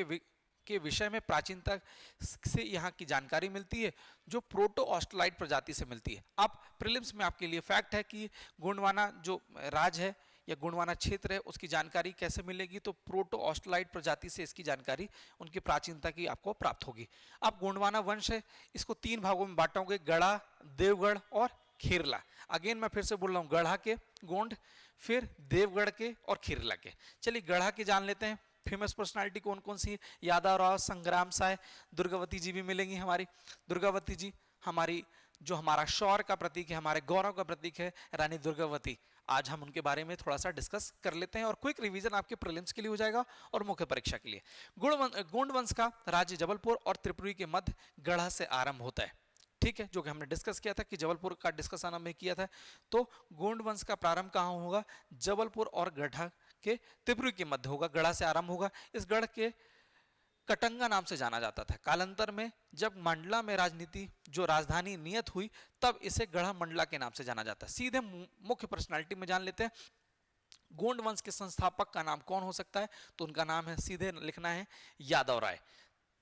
के विषय में प्राचीनता से यहाँ की जानकारी मिलती है जो प्रोटो ऑस्ट्रेलाइड प्रजाति से मिलती है। अब प्रीलिम्स में आपके लिए फैक्ट है कि गोंडवाना जो राज है या गोंडवाना क्षेत्र है उसकी जानकारी कैसे मिलेगी, तो प्रोटो ऑस्ट्रेलाइड प्रजाति से इसकी जानकारी उनकी प्राचीनता की आपको प्राप्त होगी। अब गोंडवाना वंश है, इसको 3 भागों में बांटोगे, गढ़ा, देवगढ़ और खेरला। अगेन मैं फिर से बोल रहा हूँ, गढ़ा के गोंड, फिर देवगढ़ के और खेरला के। चलिए गढ़ा के जान लेते हैं। फेमस पर्सनालिटी कौन कौन सी है, यादव राव, संग्राम साय, दुर्गावती जी भी मिलेंगी हमारी। दुर्गावती जी हमारी जो हमारा शौर्य का प्रतीक है, हमारे गौरव का प्रतीक है, रानी दुर्गावती। आज हम उनके बारे में थोड़ा सा डिस्कस कर लेते हैं, और क्विक रिवीजन आपके प्रीलिम्स के लिए हो जाएगा और मुख्य परीक्षा के लिए। गोंड वंश का राज्य जबलपुर और त्रिपुरी के मध्य गढ़ा से आरंभ होता है। ठीक है, जो कि हमने डिस्कस किया था कि जबलपुर का डिस्कशन हमने किया था। तो गोंड वंश का प्रारंभ कहाँ होगा, जबलपुर और गढ़ा के त्रिपुरी के मध्य होगा, गढ़ा से आरंभ होगा। इस गढ़ के कटंगा नाम से जाना जाता था। कालांतर में जब मंडला में राजनीति जो राजधानी नियत हुई तब इसे गढ़ा मंडला के नाम से जाना जाता है। सीधे मुख्य पर्सनालिटी में जान लेते हैं। गोंड वंश के संस्थापक का नाम कौन हो सकता है? तो उनका नाम है, सीधे लिखना है, यादव राय।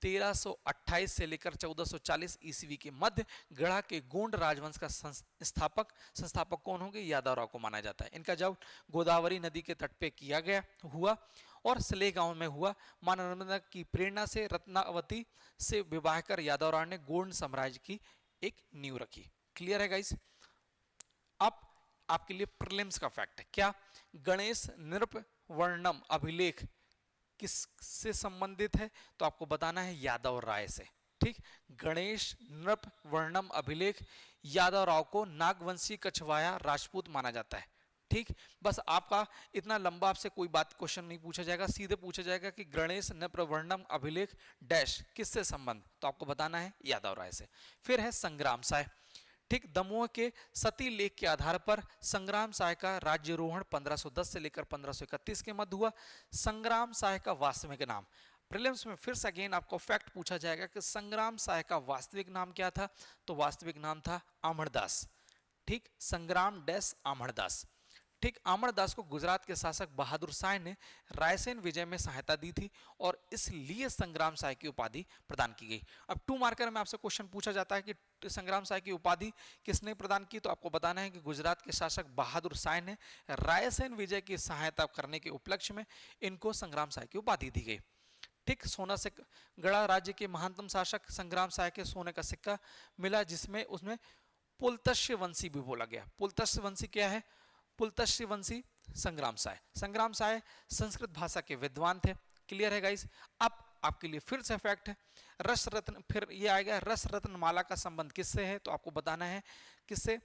1328 से लेकर 1440 ईस्वी के मध्य गढ़ा के गोंड राजवंश का संस्थापक कौन होंगे? यादव राव को माना जाता है। इनका जब गोदावरी नदी के तट पे किया गया हुआ और सलेह गांव में हुआ। मां नर्मदा की प्रेरणा से रत्नावती से विवाह कर यादव राव ने गोंड साम्राज्य की एक नींव रखी। क्लियर है गाइस? अब आपके लिए प्रीलिम्स का फैक्ट है क्या? गणेश नृप वर्णम अभिलेख किससे संबंधित है? तो आपको बताना है यादव राय से। ठीक, गणेश नृप वर्णम अभिलेख, यादव राव को नागवंशी कछवाया राजपूत माना जाता है। ठीक, बस आपका इतना लंबा आपसे कोई बात क्वेश्चन नहीं पूछा जाएगा, सीधे पूछा जाएगा कि गणेश नृप वर्णम अभिलेख डैश किससे संबंध, तो आपको बताना है यादव राय से। फिर है संग्राम साय। ठीक, दमोह के सती लेख के आधार पर संग्राम साय का राज्यरोहण 1510 से लेकर 1531 के मध्य हुआ। संग्राम साय का वास्तविक नाम, प्रीलिम्स में फिर से अगेन आपको फैक्ट पूछा जाएगा कि संग्राम साय का वास्तविक नाम क्या था? तो वास्तविक नाम था अमरदास। ठीक, संग्राम डैश अमरदास। ठीक, अमरदास को गुजरात के शासक बहादुर शाह ने रायसेन विजय में सहायता दी थी और इसलिए संग्राम साय की उपाधि प्रदान की गई। अब 2 मार्कर में आपसे क्वेश्चन पूछा जाता है कि संग्राम साय की उपाधि किसने प्रदान की? तो आपको बताना है कि गुजरात के शासक बहादुर शाह ने रायसेन विजय की सहायता करने के उपलक्ष्य में इनको संग्राम साय की उपाधि दी गई। ठीक, सोना से गढ़ा राज्य के महानतम शासक संग्राम साय के सोने का सिक्का मिला, जिसमें उसमें पुलत्स्य वंशी भी बोला गया। पुलत्स्य वंशी क्या है? पुलत्स्य वंशी संग्राम साय। संग्राम साय संस्कृत भाषा के विद्वान थे। क्लियर है गाइस? अब आपके लिए फिर से फैक्ट है, रस रत्न, फिर ये आएगा रस रत्न माला का संबंध किससे है? तो आपको बताना है किससे?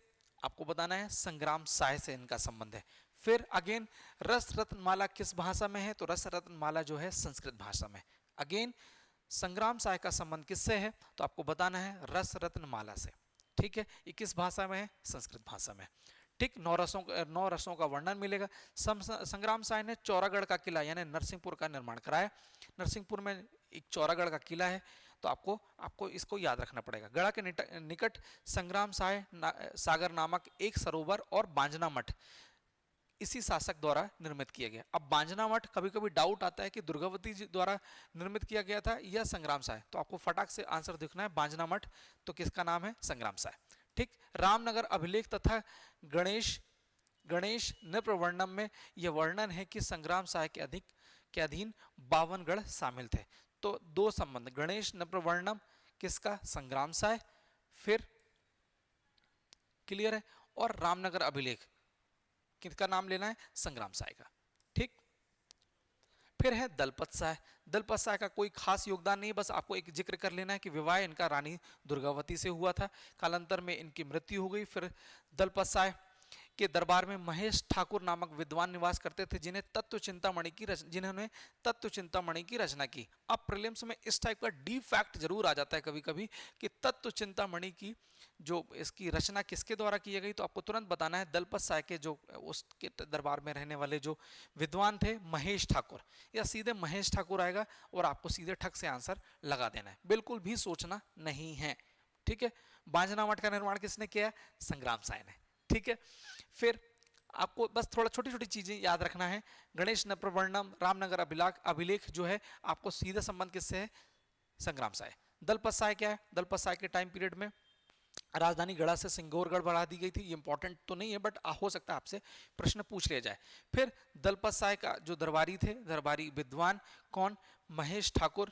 आपको बताना है संग्राम साय से इनका संबंध है। फिर अगेन रस रत्न माला किस भाषा में है? तो रस रत्न माला जो है संस्कृत भाषा में। अगेन संग्राम साय का संबंध किससे है? तो आपको बताना है रस रत्न माला से। ठीक है, ये किस भाषा में है? संस्कृत भाषा में। ठीक, 9 रसों का वर्णन मिलेगा। संग्राम साय ने चौरागढ़ का किला यानी नरसिंहपुर का निर्माण कराया। नरसिंहपुर में एक चौरागढ़ का किला है, तो आपको इसको याद रखना पड़ेगा। गढ़ा के निकट संग्राम साय सागर नामक एक सरोवर और बांजना मठ इसी शासक द्वारा निर्मित किया गया। अब बांजना मठ कभी कभी डाउट आता है कि दुर्गावती जी द्वारा निर्मित किया गया था या संग्राम साय, तो आपको फटाक से आंसर दिखना है बांजना मठ, तो किसका नाम है? संग्राम साय। ठीक, रामनगर अभिलेख तथा गणेश नृपवर्णम में यह वर्णन है कि संग्राम साय के अधीन 52 गढ़ शामिल थे। तो 2 संबंध, गणेश नृपवर्णम किसका? संग्राम साय। फिर क्लियर है? और रामनगर अभिलेख किसका नाम लेना है? संग्राम साय का। ठीक, फिर है दलपत साय। दलपत साय का कोई खास योगदान नहीं, बस आपको एक जिक्र कर लेना है कि विवाह इनका रानी दुर्गावती से हुआ था, कालांतर में इनकी मृत्यु हो गई। फिर दलपत साय के दरबार में महेश ठाकुर नामक विद्वान निवास करते थे, जिन्होंने तत्व चिंतामणि की रचना की। अब प्रीलिम्स में इस टाइप का डीप फैक्ट जरूर आ जाता है कभी कभी कि तत्व चिंतामणि की जो इसकी रचना किसके द्वारा की गई, तो आपको तुरंत बताना है दलपत साय के जो उसके दरबार में रहने वाले जो विद्वान थे महेश ठाकुर, या सीधे महेश ठाकुर आएगा और आपको सीधे ठक से आंसर लगा देना है, बिल्कुल भी सोचना नहीं है। ठीक है, बांजना मठ का निर्माण किसने किया? संग्राम साय ने। ठीक है, फिर आपको बस थोड़ा छोटी छोटी चीजें याद रखना है। गणेश नृपवर्णम, रामनगर अभिलेख जो है आपको सीधा संबंध किससे है? संग्राम साय। दलपत साय क्या है? दलपत साय के टाइम पीरियड में राजधानी गढ़ा से सिंगोरगढ़ बढ़ा दी गई थी। ये इंपॉर्टेंट तो नहीं है बट हो सकता है आपसे प्रश्न पूछ लिया जाए। फिर दलपत साय का जो दरबारी थे, दरबारी विद्वान कौन? महेश ठाकुर,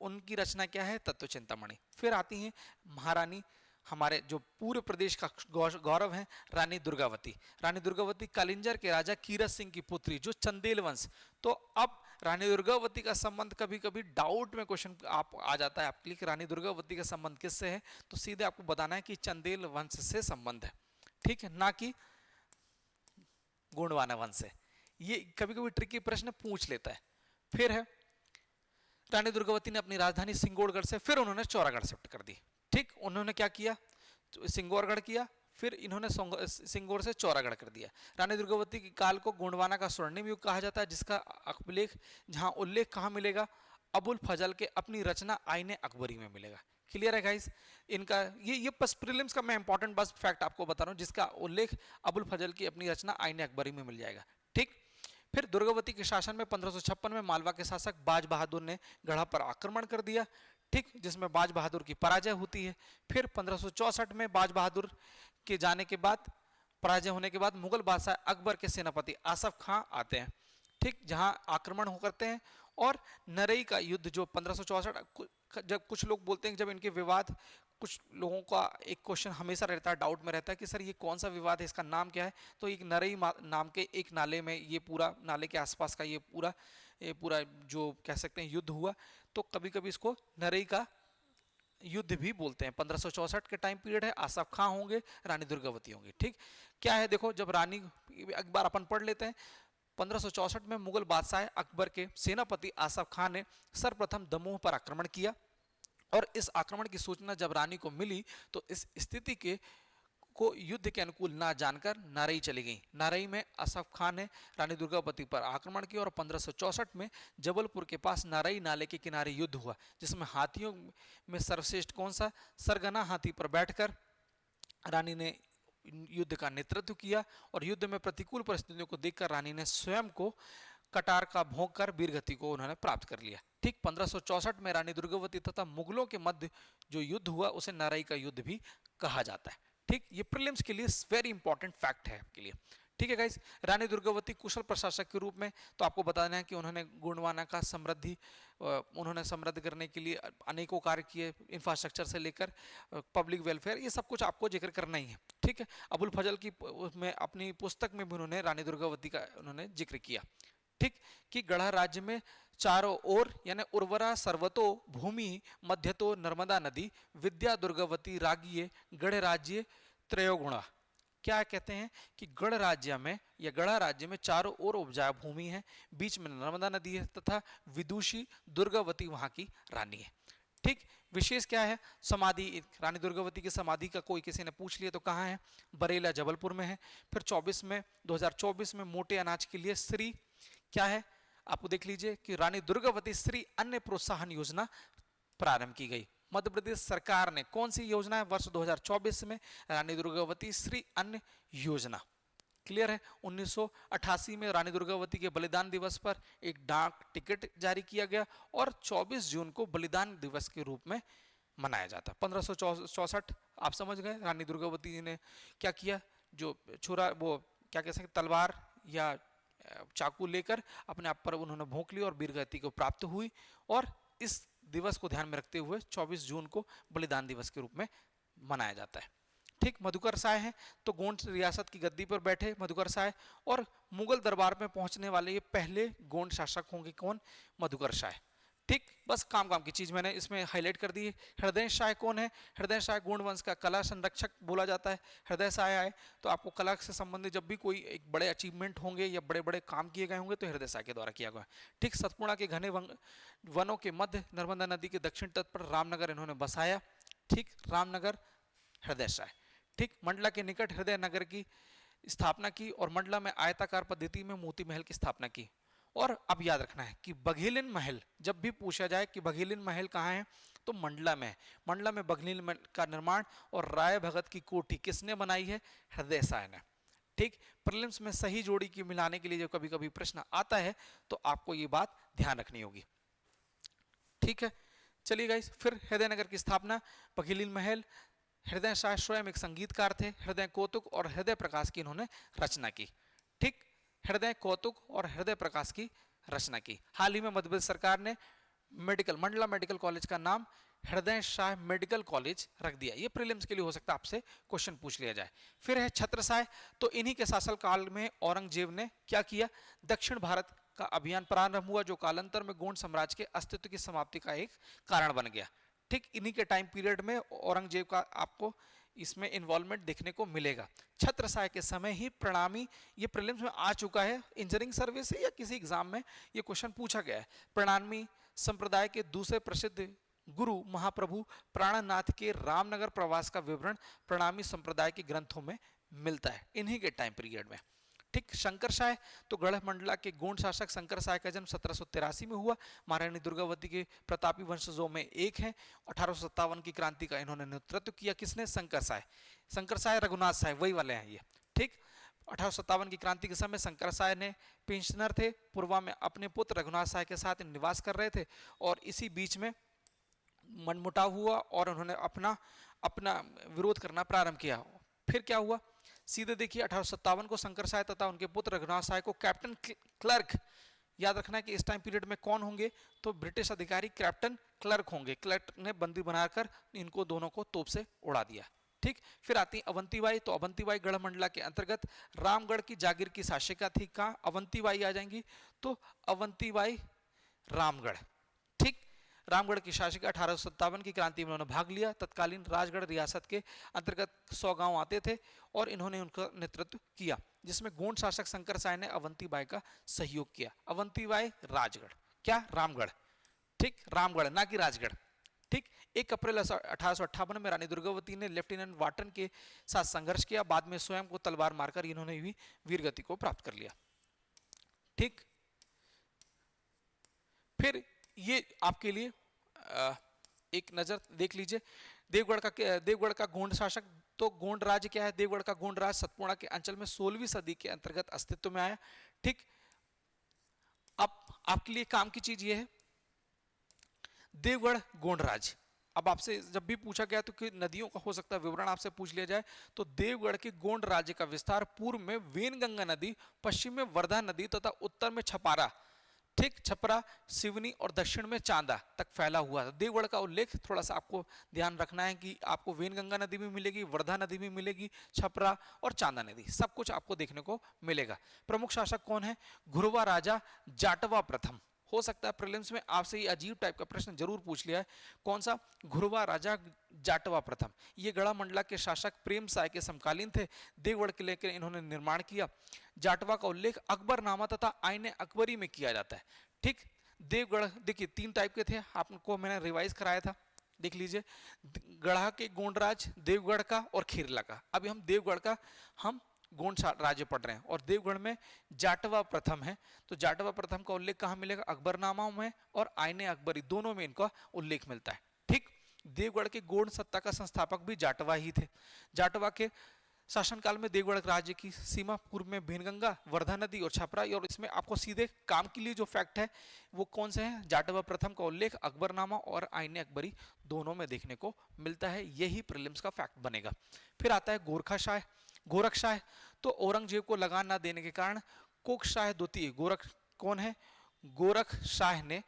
उनकी रचना क्या है? तत्व चिंतामणि। फिर आती हैं महारानी, हमारे जो पूरे प्रदेश का गौरव है, रानी दुर्गावती। रानी दुर्गावती कालिंजर के राजा कीरत सिंह की पुत्री, जो चंदेल वंश। तो अब रानी दुर्गावती का संबंध कभी कभी डाउट में क्वेश्चन आप आ जाता है आपके लिए कि रानी दुर्गावती का संबंध किससे है, तो सीधे आपको बताना है कि चंदेल वंश से संबंध है। ठीक है, ना कि गोंडवाना वंश से। ये कभी कभी ट्रिकी प्रश्न पूछ लेता है। फिर है रानी दुर्गावती ने अपनी राजधानी सिंगोरगढ़ से फिर उन्होंने चौरागढ़ शिफ्ट कर दी। ठीक, उन्होंने क्या किया? सिंगोरगढ़ किया, फिर इन्होंने सिंगोर से चौरागढ़ कर दिया। रानी दुर्गावती के काल को गोंडवाना का स्वर्णिम युग कहा जाता है, जिसका अभिलेख जहां उल्लेख कहां मिलेगा? अबुल फजल के अपनी रचना आईने अकबरी में मिलेगा। क्लियर है गाइस? इनका ये बस प्रीलिम्स का मैं इंपॉर्टेंट बस फैक्ट आपको बता रहा हूं, जिसका उल्लेख अबुल फजल की अपनी रचना आईने अकबरी में मिल जाएगा। ठीक, फिर दुर्गावती के शासन में 1556 में मालवा के शासक बाज बहादुर ने गढ़ा पर आक्रमण कर दिया, ठीक, जिसमें बाज बहादुर की पराजय होती है। फिर 1564 में बाज बहादुर के जाने के बाद, पराजय होने के बाद, मुगल बादशाह अकबर के सेनापति आसफ खां आते हैं, ठीक, जहां आक्रमण हो करते हैं। और नरई का युद्ध जो 1564, जब कुछ लोग बोलते हैं, जब इनके विवाद, कुछ लोगों का एक क्वेश्चन हमेशा रहता है, डाउट में रहता है कि सर ये कौन सा विवाद है, इसका नाम क्या है। तो एक नरई नाम के एक नाले में, ये पूरा नाले के आसपास का ये पूरा जो कह सकते हैं युद्ध हुआ, तो कभी कभी इसको नरई का युद्ध भी बोलते हैं। 1564 के टाइम पीरियड है, आसफ खां होंगे, रानी दुर्गावती होंगी, ठीक। क्या है देखो, जब रानी, एक बार अपन पढ़ लेते हैं। 1564 में मुगल बादशाह अकबर के सेनापति आसफ खां ने सर्वप्रथम दमोह पर आक्रमण किया, और इस आक्रमण की सूचना जब रानी को मिली तो इस स्थिति को युद्ध के अनुकूल ना जानकर नारई चली गई। नारई में आसफ खां ने रानी दुर्गावती पर आक्रमण किया, और 1564 में जबलपुर के पास नारई नाले के किनारे युद्ध हुआ, जिसमें हाथियों में सर्वश्रेष्ठ कौन सा, सरगना हाथी पर बैठकर रानी ने युद्ध का नेतृत्व किया, और युद्ध में प्रतिकूल परिस्थितियों को देखकर रानी ने स्वयं को कटार का भोंक कर वीरगति को उन्होंने प्राप्त कर लिया, ठीक। 1564 में रानी दुर्गावती तथा मुगलों के मध्य जो युद्ध हुआ उसे नारई का युद्ध भी कहा जाता है, ठीक। ये प्रीलिम्स के लिए वेरी इंपॉर्टेंट फैक्ट है आपके लिए, ठीक है गाइस। रानी दुर्गावती कुशल प्रशासक के रूप में तो आपको बताना है कि उन्होंने गोंडवाना का उन्होंने समृद्ध करने के लिए अनेकों कार्य किए, इंफ्रास्ट्रक्चर से लेकर पब्लिक वेलफेयर, ये सब कुछ आपको जिक्र करना ही है, ठीक है। अबुल फजल की में अपनी पुस्तक में भी उन्होंने रानी दुर्गावती का उन्होंने जिक्र किया, ठीक, कि गढ़ा राज्य में चारों ओर यानी उर्वरा सर्वतो भूमि मध्यतो नर्मदा नदी विद्या दुर्गावती रागिये गढ़ राज्य त्रयोगुणा। क्या कहते हैं कि गढ़ राज्य में या गढ़ा राज्य में चारों ओर उपजाऊ भूमि है, बीच में नर्मदा नदी है, तथा विदुषी दुर्गावती वहां की रानी है, ठीक। विशेष क्या है, समाधि, रानी दुर्गावती की समाधि का कोई किसी ने पूछ लिया तो कहाँ है, बरेला जबलपुर में है। फिर 2024 में मोटे अनाज के लिए श्री क्या है, आपको देख लीजिए कि रानी दुर्गावती श्री अन्न प्रोत्साहन योजना प्रारंभ की गई। मध्य प्रदेश सरकार ने कौन सी योजना है, वर्ष 2024 में रानी दुर्गावती श्री अन्न योजना, क्लियर है। 1988 में रानी दुर्गावती के बलिदान दिवस पर एक डाक टिकट जारी किया गया, और 24 जून को बलिदान दिवस के रूप में मनाया जाता है। 1564 आप समझ गए, रानी दुर्गावती जी ने क्या किया, जो छुरा, वो क्या कह सकते, तलवार या चाकू लेकर अपने आप पर उन्होंने भोंक ली और वीरगति को प्राप्त हुई, और इस दिवस को ध्यान में रखते हुए 24 जून को बलिदान दिवस के रूप में मनाया जाता है, ठीक। मधुकर शाह हैं तो गोंड रियासत की गद्दी पर बैठे मधुकर शाह, और मुगल दरबार में पहुंचने वाले ये पहले गोंड शासक होंगे, कौन, मधुकर शाह, ठीक। बस काम की चीज मैंने इसमें हाईलाइट कर दी है। हृदय शाह कौन है, हृदय शाह गोंड वंश का कला संरक्षक बोला जाता है। हृदय शाह आए तो आपको कला से संबंधित जब भी कोई एक बड़े अचीवमेंट होंगे या बड़े बड़े काम किए गए होंगे तो हृदय शाह के द्वारा किया गया, ठीक। सतपुड़ा के घने वनों के मध्य नर्मदा नदी के दक्षिण तट पर रामनगर इन्होंने बसाया, ठीक, रामनगर हृदय शाह, ठीक। मंडला के निकट हृदय नगर की स्थापना की, और मंडला में आयताकार पद्धति में मोती महल की स्थापना की। और अब याद रखना है कि बघेलिन महल, जब भी पूछा जाए कि बघेलिन महल कहाँ है तो मंडला में है। मंडला में बघेलिन महल का निर्माण और राय भगत की कोठी किसने बनाई है, हृदय शाह ने, ठीक। प्रीलिम्स में सही जोड़ी की मिलाने के लिए जो कभी कभी प्रश्न आता है तो आपको ये बात ध्यान रखनी होगी, ठीक है। चलिए गाइस, फिर हृदयनगर की स्थापना, बघेलिन महल, हृदय शाह स्वयं एक संगीतकार थे, हृदय कौतुक और हृदय प्रकाश की इन्होंने रचना की, ठीक। हृदय कौतुक और हृदय प्रकाश की रचना की। हाल ही में मध्य प्रदेश सरकार ने मंडला मेडिकल कॉलेज का नाम हृदय शाह मेडिकल कॉलेज रख दिया। ये प्रीलिम्स के लिए हो सकता है आपसे क्वेश्चन पूछ लिया जाए। फिर है छत्रसाय, तो इन्हीं के शासन काल में औरंगजेब ने क्या किया, दक्षिण भारत का अभियान प्रारंभ हुआ, जो कालांतर में गोंड साम्राज्य के अस्तित्व की समाप्ति का एक कारण बन गया, ठीक। इन्हीं के टाइम पीरियड में औरंगजेब का आपको इसमें इन्वॉल्वमेंट देखने को मिलेगा। छत्रसाय के समय ही प्रणामी, ये प्रीलिम्स में आ चुका है, इंजीनियरिंग सर्वे से या किसी एग्जाम में ये क्वेश्चन पूछा गया है। प्रणामी संप्रदाय के दूसरे प्रसिद्ध गुरु महाप्रभु प्राणनाथ के रामनगर प्रवास का विवरण प्रणामी संप्रदाय के ग्रंथों में मिलता है, इन्हीं के टाइम पीरियड में, ठीक। शंकरशाह, तो गढ़ मंडला के गोंड शासक शंकरशाह का जन्म 1783 में हुआ, महारानी दुर्गावती के प्रतापी वंशजों में एक हैं। 1857 की क्रांति का इन्होंने नेतृत्व किया, किसने, शंकरशाह। शंकरशाह रघुनाथ शाह वही वाले हैं ये, ठीक। 1857 की क्रांति के समय शंकर साय ने पेंशनर थे, पूर्वा में अपने पुत्र रघुनाथ साय के साथ निवास कर रहे थे और इसी बीच में मनमुटाव हुआ और उन्होंने अपना अपना विरोध करना प्रारंभ किया। फिर क्या हुआ, सीधे देखिए 1857 को शंकर साय तथा उनके पुत्र रघुनाथ साय को कैप्टन क्लर्क, याद रखना है कि इस टाइम पीरियड में कौन होंगे, तो ब्रिटिश अधिकारी कैप्टन क्लर्क होंगे। क्लर्क ने बंदी बनाकर इनको दोनों को तोप से उड़ा दिया। ठीक, फिर आती है अवंतीबाई। तो अवंतीबाई गढ़ मंडला के अंतर्गत रामगढ़ की जागीर की शासिका थी। कहाँ अवंतीबाई आ जाएंगी, तो अवंतीबाई रामगढ़। ठीक, रामगढ़ की शासिका 1857 की क्रांति में उन्होंने भाग लिया। तत्कालीन राजगढ़ रियासत के अंतर्गत 100 गांव आते थे और इन्होंने उनका नेतृत्व किया, जिसमें गोंड शासक शंकर साय ने अवंतीबाई का सहयोग किया। अवंतीबाई राजगढ़, क्या रामगढ़, ठीक, रामगढ़ ना कि राजगढ़। ठीक, 1 अप्रैल 1858 में रानी दुर्गावती ने लेफ्टिनेंट वाटन के साथ संघर्ष किया। बाद में स्वयं को तलवार मारकर इन्होंने भी वीरगति को प्राप्त कर लिया। ठीक, फिर ये आपके लिए एक नजर देख लीजिए, देवगढ़ का गोंड शासक। तो गोंड राज्य क्या है, देवगढ़ का गोंड राज्य सतपुड़ा के अंचल में 16वीं सदी के अंतर्गत अस्तित्व में आया। ठीक, अब आपके लिए काम की चीज ये है, देवगढ़ गोंड राज्य। अब आपसे जब भी पूछा गया तो कि नदियों का हो सकता है विवरण आपसे पूछ लिया जाए, तो देवगढ़ के गोंड राज्य का विस्तार पूर्व में वेनगंगा नदी, पश्चिम में वर्धा नदी तथा उत्तर में छपारा, ठीक, छपरा, सिवनी और दक्षिण में चांदा तक फैला हुआ है। देवगढ़ का उल्लेख थोड़ा सा आपको ध्यान रखना है कि आपको वेनगंगा नदी भी मिलेगी, वर्धा नदी भी मिलेगी, छपरा और चांदा नदी, सब कुछ आपको देखने को मिलेगा। प्रमुख शासक कौन है, घुरवा राजा जाटवा प्रथम। हो सकता है प्रीलिम्स में आपसे ये अजीब टाइप का प्रश्न जरूर पूछ लिया है, कौन सा, घुरवा राजा जाटवा प्रथम। ये गढ़ा मंडला के शासक प्रेम साय के समकालीन थे। देवगढ़ किले के इन्होंने निर्माण किया। जाटवा का उल्लेख अकबरनामा तथा आईने अकबरी में किया जाता है। ठीक, देवगढ़ देखिए 3 टाइप के थे, आपको मैंने रिवाइज कराया था, देख लीजिए, गढ़ा के गोंडराज, देवगढ़ का और खीरला का। अभी हम देवगढ़ का हम गोंड राज्य पढ़ रहे हैं और देवगढ़ में जाटवा प्रथम है। तो जाटवा प्रथम का उल्लेख कहाँ मिलेगा, अकबरनामा में और आईने अकबरी दोनों में इनका उल्लेख मिलता है। ठीक, देवगढ़ के गोंड सत्ता का संस्थापक भी जाटवा ही थे। जाटवा के शासनकाल में देवगढ़ राज्य की सीमा पूर्व में भेनगंगा, वर्धा नदी और छपरा, और इसमें आपको सीधे काम के लिए जो फैक्ट है वो कौन से हैं, जाटवा प्रथम का उल्लेख अकबरनामा और आईने अकबरी दोनों में देखने को मिलता है। यही प्रीलिम्स का फैक्ट बनेगा। फिर आता है गोरखाशाह, गोरखशाह। तो औरंगजेब को लगान न देने के कारण कोकशाह द्वितीय गोरख कौन है, गोरख शाह ने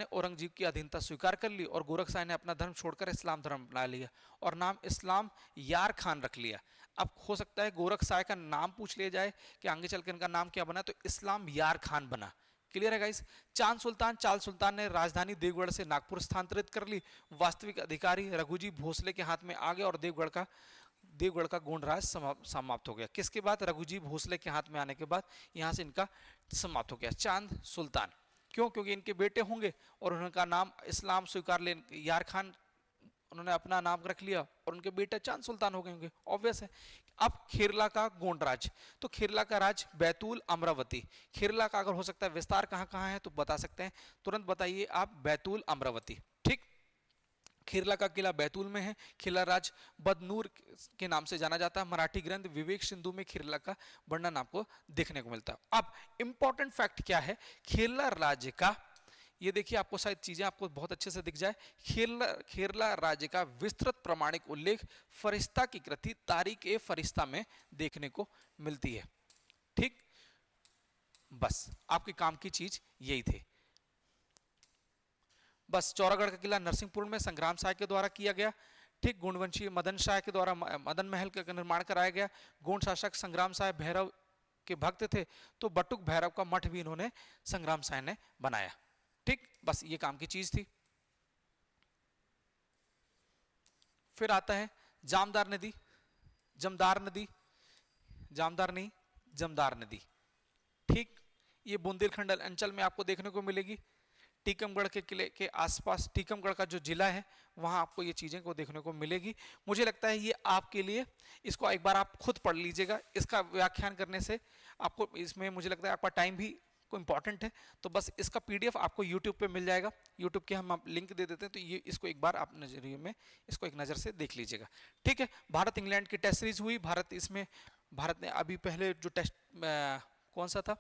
औरंगजेब की अधीनता स्वीकार कर ली और गोरख शाह ने अपना धर्म छोड़कर इस्लाम धर्म अपना लिया और नाम इस्लाम यार खान रख लिया। अब हो सकता है गोरख शाह का नाम पूछ लिया जाए कि आगे चलकर इनका नाम क्या बना, तो इस्लाम यार खान बना। क्लियर है गाइस। चाल सुल्तान ने राजधानी देवगढ़ से नागपुर स्थानांतरित कर ली। वास्तविक अधिकारी रघुजी भोसले के हाथ में आ गया और देवगढ़ का गोंड राज समाप्त हो गया। किसके बाद, रघुजी भोसले के हाथ में आने के बाद यहाँ से इनका समाप्त हो गया। चांद सुल्तान, क्यों, क्योंकि इनके बेटे होंगे और उनका नाम इस्लाम स्वीकार ले, यार खान उन्होंने अपना नाम रख लिया और उनके बेटे चांद सुल्तान हो गए होंगे, ऑब्वियस है। अब खेरला का गोंड राज, तो खेरला का राज बैतूल अमरावती। खेरला का अगर हो सकता है विस्तार कहाँ कहाँ है तो बता सकते हैं, तुरंत बताइए आप, बैतूल अमरावती। ठीक, खेरला का किला बैतूल में है। खेरला राज बदनूर के नाम से जाना जाता है। मराठी ग्रंथ विवेक सिंधु में खेरला का वर्णन आपको देखने को मिलता है। अब इंपॉर्टेंट फैक्ट क्या है खेरला राज्य का, ये देखिए आपको शायद चीजें आपको बहुत अच्छे से दिख जाए। खेरला राज्य का विस्तृत प्रमाणिक उल्लेख फरिश्ता की कृति तारीख ए फरिश्ता में देखने को मिलती है। ठीक, बस आपके काम की चीज यही थी। बस चौरागढ़ का किला नरसिंहपुर में संग्राम शाह के द्वारा किया गया। ठीक, गोंडवंशी मदन शाह के द्वारा मदन महल का निर्माण कराया गया। गोंड शासक संग्राम शाह भैरव के भक्त थे, तो बटुक भैरव का मठ भी इन्होंने संग्राम शाह ने बनाया। ठीक, बस ये काम की चीज थी। फिर आता है जामदार नदी, जमदार नदी, जामदार नहीं जमदार नदी। ठीक, ये बुंदेलखंड अंचल में आपको देखने को मिलेगी। टीकमगढ़ के किले के आसपास, टीकमगढ़ का जो जिला है वहां आपको ये चीजें को देखने को मिलेगी। मुझे लगता है ये आपके लिए, इसको एक बार आप खुद पढ़ लीजिएगा। इसका व्याख्यान करने से आपको, इसमें मुझे लगता है आपका टाइम भी को इम्पॉर्टेंट है, तो बस इसका पीडीएफ आपको यूट्यूब पे मिल जाएगा। यूट्यूब के हम लिंक दे देते हैं, तो ये इसको एक बार आप नजरिए में इसको एक नज़र से देख लीजिएगा। ठीक है, भारत इंग्लैंड की टेस्ट सीरीज हुई, भारत इसमें भारत ने अभी पहले जो टेस्ट कौन सा था,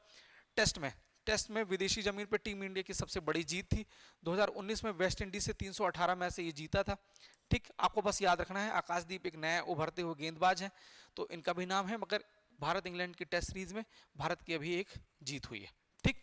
टेस्ट में विदेशी जमीन पर टीम इंडिया की सबसे बड़ी जीत थी। 2019 में वेस्ट इंडीज से 318 मैच से ये जीता था। ठीक, आपको बस याद रखना है आकाशदीप एक नया उभरते हुए गेंदबाज है, तो इनका भी नाम है, मगर भारत इंग्लैंड की टेस्ट सीरीज में भारत की अभी एक जीत हुई है। ठीक,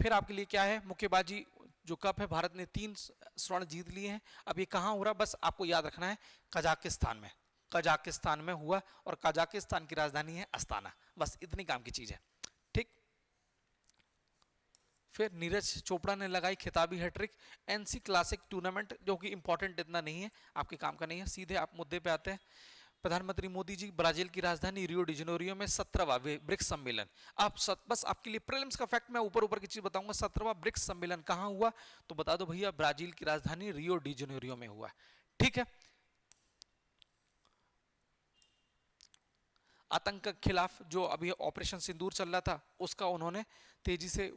फिर आपके लिए क्या है, मुक्केबाजी जो कप है, भारत ने 3 स्वर्ण जीत लिए हैं। अब ये कहाँ हो रहा, बस आपको याद रखना है, कजाकिस्तान में, कजाकिस्तान में हुआ, और कजाकिस्तान की राजधानी है अस्ताना। बस इतनी काम की चीज है। ठीक, फिर नीरज चोपड़ा ने लगाई खिताबी हैट्रिक एनसी क्लासिक टूर्नामेंट, जो कि इंपॉर्टेंट इतना नहीं है, आपके काम का नहीं है। सीधे आप मुद्दे पे आते हैं। प्रधानमंत्री मोदी जी ब्राजील की राजधानी रियो डी जेनेरियो में 17वां ब्रिक्स सम्मेलन, बस आपके लिए प्रीलिम्स का फैक्ट मैं ऊपर ऊपर की चीज बताऊंगा। 17वां ब्रिक्स सम्मेलन कहां हुआ, तो बता दो भैया, ब्राजील की राजधानी रियो डी जेनेरियो में हुआ। ठीक है, आतंक के खिलाफ जो अभी ऑपरेशन सिंदूर चल रहा था, उसका उन्होंने तेजी से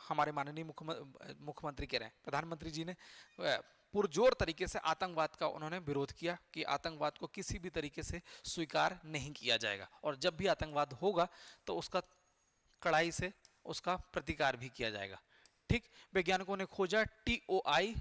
हमारे माननीय मुख्यमंत्री कह रहे हैं, प्रधानमंत्री जी ने पुरजोर तरीके से आतंकवाद का उन्होंने विरोध किया कि आतंकवाद को किसी भी तरीके से स्वीकार नहीं किया जाएगा, और जब भी आतंकवाद होगा तो उसका कड़ाई से उसका प्रतिकार भी किया जाएगा। ठीक, वैज्ञानिकों ने खोजा TOI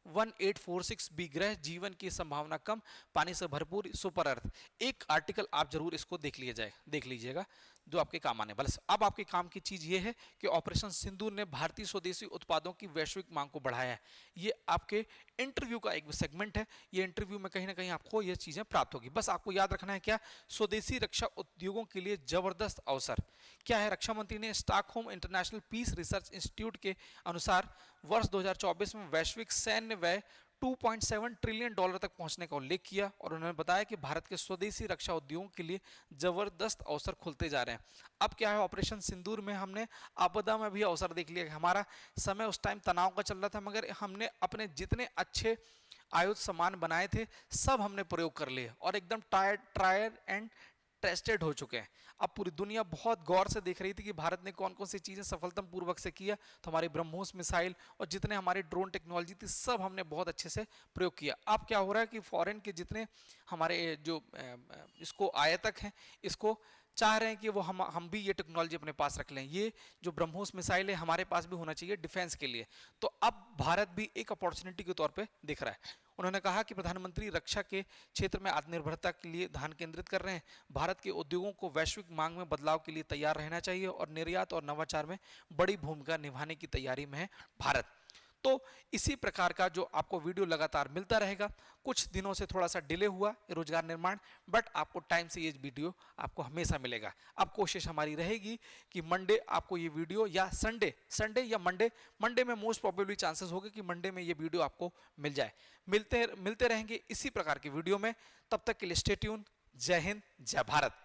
1846 बी ग्रह, जीवन की संभावना कम, पानी से भरपूर, सुपर अर्थ। एक आर्टिकल आप जरूर इसको देख लीजिएगा, जो आपके काम आने वाला। अब आपके काम की चीज ये है कि ऑपरेशन सिंदूर ने भारतीय स्वदेशी उत्पादों की वैश्विक मांग को बढ़ाया है। ये आपके इंटरव्यू का एक सेगमेंट है, ये इंटरव्यू में कहीं ना कहीं आपको ये चीजें प्राप्त होगी। बस आपको याद रखना है क्या, स्वदेशी रक्षा उद्योगों के लिए जबरदस्त अवसर क्या है। रक्षा मंत्री ने Stockholm International Peace Research Institute के अनुसार वर्ष 2024 में वैश्विक सैन्य व्यय 2.7 ट्रिलियन डॉलर तक पहुंचने का उल्लेख किया, और उन्होंने बताया कि भारत के स्वदेशी रक्षा उद्योगों के लिए जबरदस्त अवसर खुलते जा रहे हैं। अब क्या है, ऑपरेशन सिंदूर में हमने आपदा में भी अवसर देख लिया। हमारा समय उस टाइम तनाव का चल रहा था, मगर हमने अपने जितने अच्छे आयुध सामान बनाए थे सब हमने प्रयोग कर लिए, और एकदम ट्रायल एंड टेस्टेड हो चुके हैं। अब पूरी दुनिया बहुत गौर से देख रही थी कि भारत ने कौन कौन सी चीजें सफलतापूर्वक से किया, तो हमारे ब्रह्मोस मिसाइल और जितने हमारे ड्रोन टेक्नोलॉजी थी सब हमने बहुत अच्छे से प्रयोग किया। अब क्या हो रहा है कि फॉरेन के जितने हमारे जो इसको आयातक हैं, इसको चाह रहे हैं कि वो हम भी ये टेक्नोलॉजी अपने पास रख लें। ये जो ब्रह्मोस मिसाइल है हमारे पास भी होना चाहिए डिफेंस के लिए, तो अब भारत भी एक अपॉर्चुनिटी के तौर पे दिख रहा है। उन्होंने कहा कि प्रधानमंत्री रक्षा के क्षेत्र में आत्मनिर्भरता के लिए ध्यान केंद्रित कर रहे हैं। भारत के उद्योगों को वैश्विक मांग में बदलाव के लिए तैयार रहना चाहिए, और निर्यात और नवाचार में बड़ी भूमिका निभाने की तैयारी में है भारत। तो इसी प्रकार का जो आपको वीडियो लगातार मिलता रहेगा। कुछ दिनों से थोड़ा सा डिले हुआ रोजगार निर्माण, बट आपको टाइम से ये वीडियो आपको हमेशा मिलेगा। अब कोशिश हमारी रहेगी कि मंडे आपको ये वीडियो, या संडे या मंडे में मोस्ट प्रोबेबली चांसेस होगा कि मंडे में ये वीडियो आपको मिल जाए। मिलते रहेंगे इसी प्रकार की वीडियो में। तब तक के लिए स्टे ट्यून। जय हिंद, जय भारत।